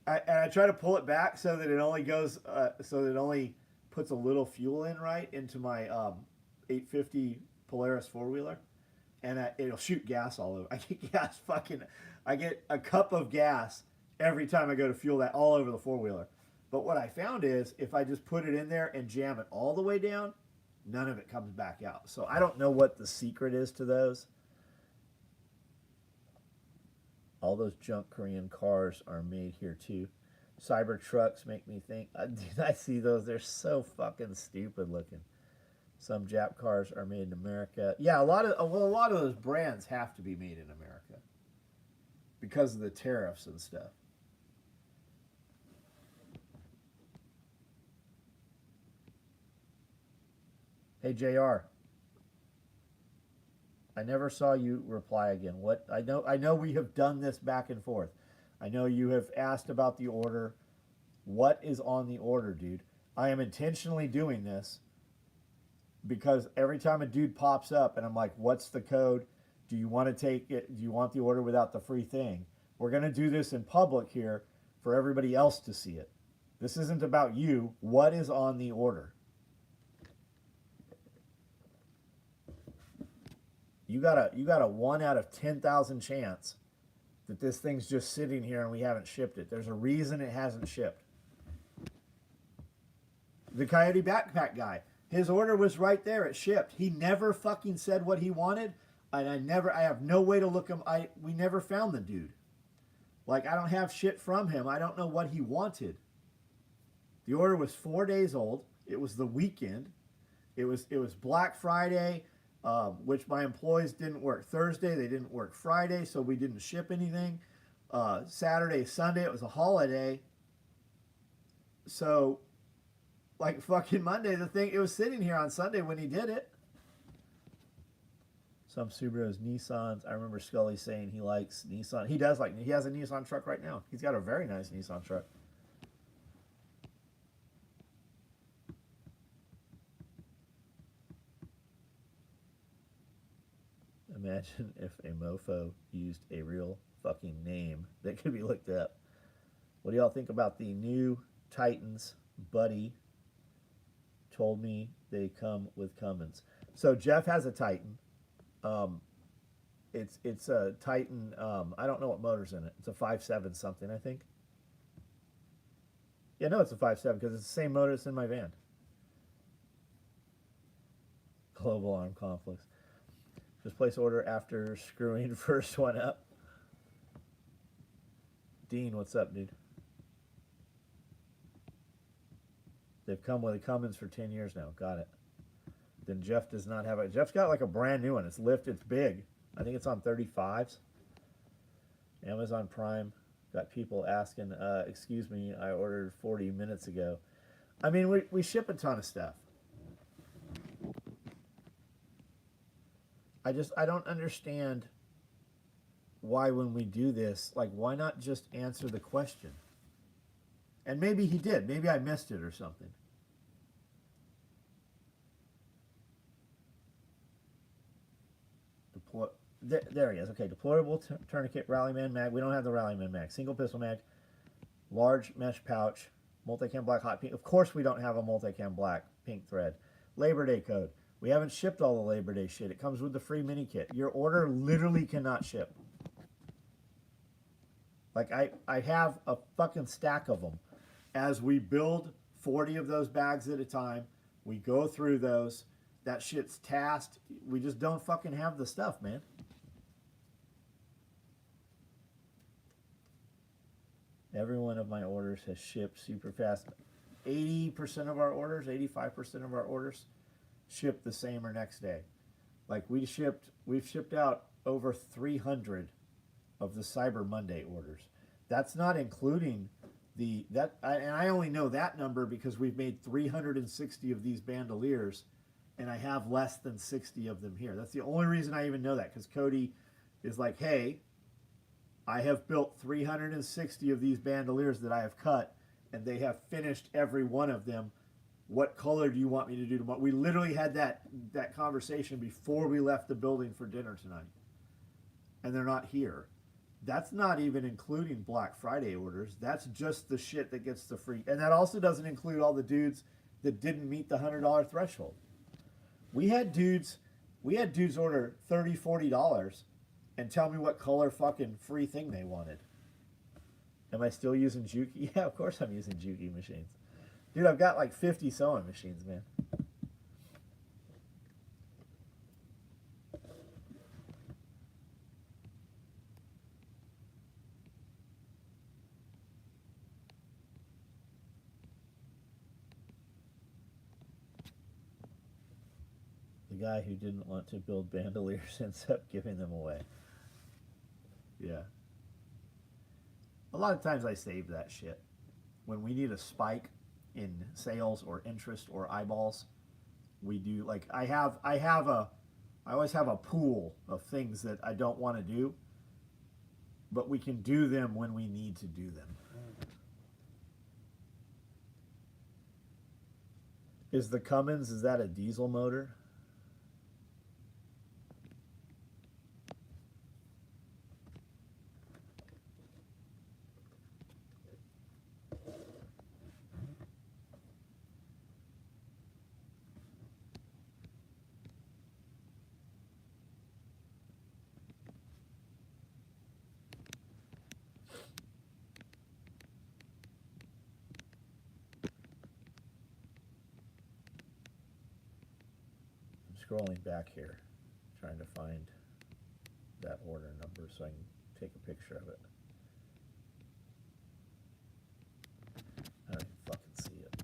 I try to pull it back so that it only goes, so that it only puts a little fuel in right into my 850 Polaris 4-wheeler, and it'll shoot gas all over. I get a cup of gas every time I go to fuel that all over the 4-wheeler. But what I found is if I just put it in there and jam it all the way down, none of it comes back out. So I don't know what the secret is to those. All those junk Korean cars are made here too. Cyber trucks make me think. I see those. They're so fucking stupid looking. Some Jap cars are made in America. Yeah, a lot of those brands have to be made in America because of the tariffs and stuff. Hey JR, I never saw you reply again. What I know we have done this back and forth. I know you have asked about the order. What is on the order, dude? I am intentionally doing this because every time a dude pops up and I'm like, what's the code? Do you want to take it? Do you want the order without the free thing? We're going to do this in public here for everybody else to see it. This isn't about you. What is on the order? You got a 1 out of 10,000 chance that this thing's just sitting here and we haven't shipped it. There's a reason it hasn't shipped. The Coyote backpack guy, his order was right there. It shipped. He never fucking said what he wanted, and I have no way to look him. We never found the dude. Like, I don't have shit from him. I don't know what he wanted. The order was 4 days old. It was the weekend. It was Black Friday, which my employees didn't work Thursday. They didn't work Friday, so we didn't ship anything. Saturday, Sunday, it was a holiday. So, like fucking Monday, it was sitting here on Sunday when he did it. Some Subarus, Nissans. I remember Scully saying he likes Nissan. He has a Nissan truck right now. He's got a very nice Nissan truck. Imagine if a mofo used a real fucking name that could be looked up. What do y'all think about the new Titans? Buddy told me they come with Cummins. So Jeff has a Titan. It's a Titan. I don't know what motor's in it. It's a 5.7 something, I think. Yeah, no, it's a 5.7 because it's the same motor that's in my van. Global arm conflicts. Just place order after screwing first one up. Dean, what's up, dude? They've come with a Cummins for 10 years now. Got it. Then Jeff does not have it. Jeff's got like a brand new one. It's it's big. I think it's on 35s. Amazon Prime. Got people asking, excuse me, I ordered 40 minutes ago. I mean, we ship a ton of stuff. I don't understand why when we do this, like, why not just answer the question? And maybe he did. Maybe I missed it or something. There he is. Okay, deployable tourniquet, Rallyman mag. We don't have the Rallyman mag. Single pistol mag, large mesh pouch, multicam black hot pink. Of course we don't have a multicam black pink thread. Labor Day code. We haven't shipped all the Labor Day shit. It comes with the free mini kit. Your order literally cannot ship. Like, I have a fucking stack of them. As we build 40 of those bags at a time, we go through those. That shit's tasked. We just don't fucking have the stuff, man. Every one of my orders has shipped super fast. 80% of our orders, 85% of our orders ship the same or next day. Like, we've shipped out over 300 of the Cyber Monday orders. That's not including and I only know that number because we've made 360 of these bandoliers, and I have less than 60 of them here. That's the only reason I even know that, because Cody is like, hey, I have built 360 of these bandoliers that I have cut, and they have finished every one of them. What color do you want me to do tomorrow? We literally had that conversation before we left the building for dinner tonight. And they're not here. That's not even including Black Friday orders. That's just the shit that gets the free. And that also doesn't include all the dudes that didn't meet the $100 threshold. We had dudes order $30, $40 and tell me what color fucking free thing they wanted. Am I still using Juki? Yeah, of course I'm using Juki machines. Dude, I've got like 50 sewing machines, man. The guy who didn't want to build bandoliers ends up giving them away. Yeah. A lot of times I save that shit. When we need a spike in sales or interest or eyeballs, we do, like, I always have a pool of things that I don't want to do, but we can do them when we need to do them. Is the Cummins, is that a diesel motor? scrolling back here, trying to find that order number so I can take a picture of it. I don't even fucking see it.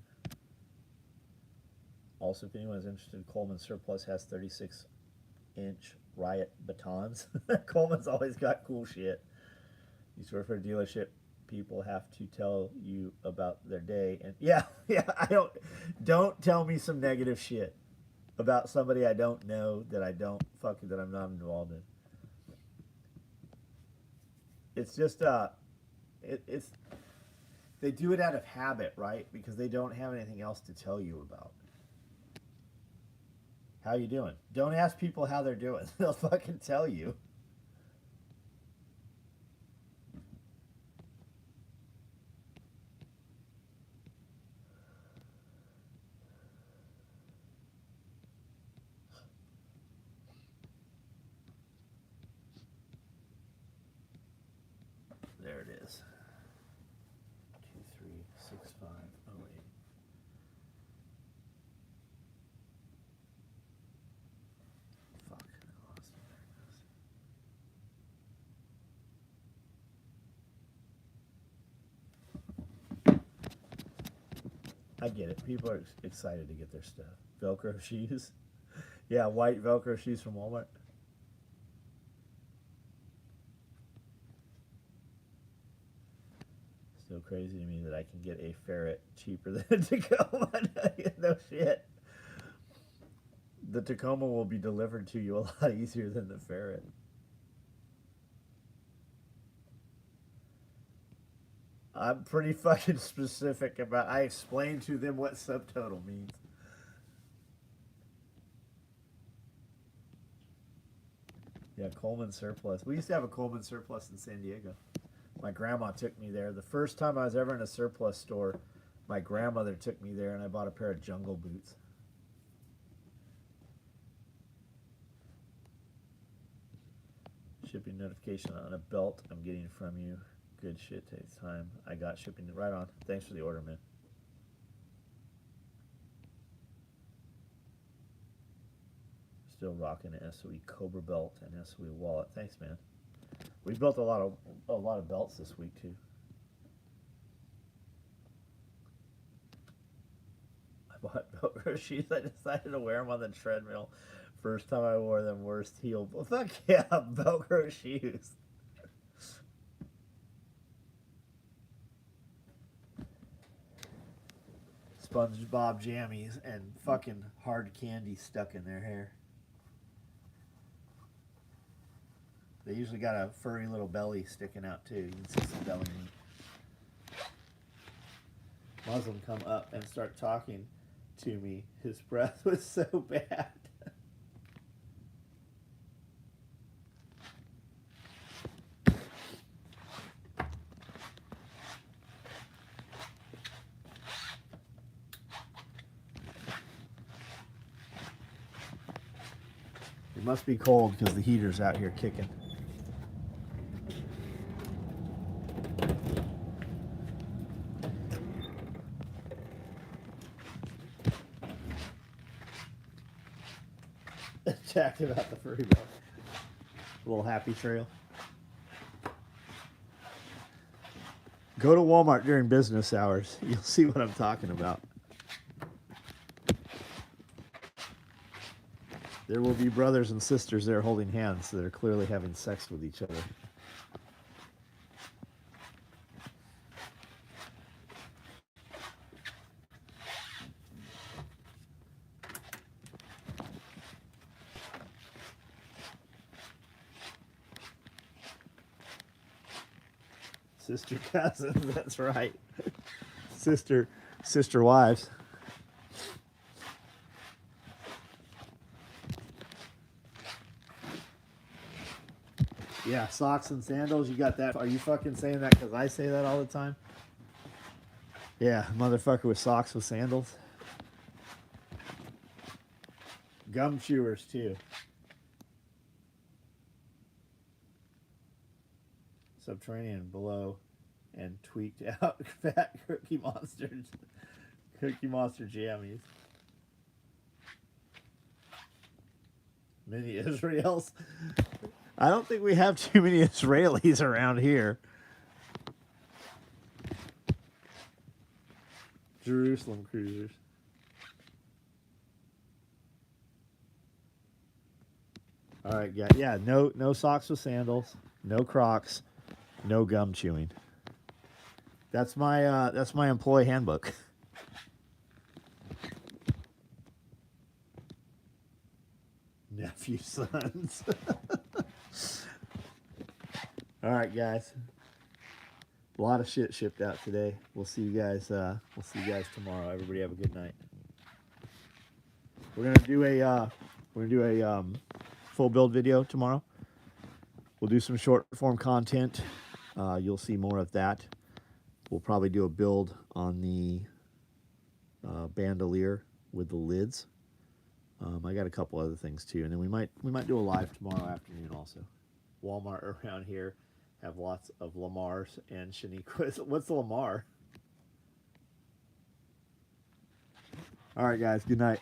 Also, if anyone's interested, Coleman Surplus has 36-inch Riot batons. Coleman's always got cool shit. You work for a dealership, people have to tell you about their day, and yeah, I don't tell me some negative shit about somebody I don't know, that I'm not involved in. It's just it's they do it out of habit, right? Because they don't have anything else to tell you about. How you doing? Don't ask people how they're doing. They'll fucking tell you. There it is. 236508. Fuck, I lost it. There it is. I get it. People are excited to get their stuff. Velcro shoes. Yeah, white Velcro shoes from Walmart. Still crazy to me that I can get a ferret cheaper than a Tacoma. No shit. The Tacoma will be delivered to you a lot easier than the ferret. I'm pretty fucking specific about. I explained to them what subtotal means. Yeah, Coleman Surplus. We used to have a Coleman Surplus in San Diego. My grandma took me there. The first time I was ever in a surplus store, my grandmother took me there, and I bought a pair of jungle boots. Shipping notification on a belt I'm getting from you. Good shit, takes time. I got shipping right on. Thanks for the order, man. Still rocking an SOE Cobra belt and SOE wallet. Thanks, man. We built a lot of belts this week too. I bought Velcro shoes. I decided to wear them on the treadmill. First time I wore them, worst heel. Well, fuck yeah, Velcro shoes. SpongeBob jammies and fucking hard candy stuck in their hair. They usually got a furry little belly sticking out too. You can see some belly meat. Muslim come up and start talking to me. His breath was so bad. It must be cold because the heater's out here kicking. Talked about the furry belt. A little happy trail. Go to Walmart during business hours. You'll see what I'm talking about. There will be brothers and sisters there holding hands that are clearly having sex with each other. Sister cousins, that's right. Sister wives. Yeah, socks and sandals, you got that. Are you fucking saying that because I say that all the time? Yeah, motherfucker with socks with sandals. Gum chewers, too. Subterranean below and tweaked out fat Cookie Monster jammies. Many Israels. I don't think we have too many Israelis around here. Jerusalem cruisers. All right, yeah, yeah. No socks with sandals. No Crocs. No gum chewing. That's my employee handbook. Nephew sons. All right, guys. A lot of shit shipped out today. We'll see you guys. We'll see you guys tomorrow. Everybody have a good night. We're gonna do a full build video tomorrow. We'll do some short form content. You'll see more of that. We'll probably do a build on the bandolier with the lids. I got a couple other things too, and then we might do a live tomorrow afternoon also. Walmart around here have lots of Lamars and Shaniquas. What's the Lamar? All right, guys. Good night.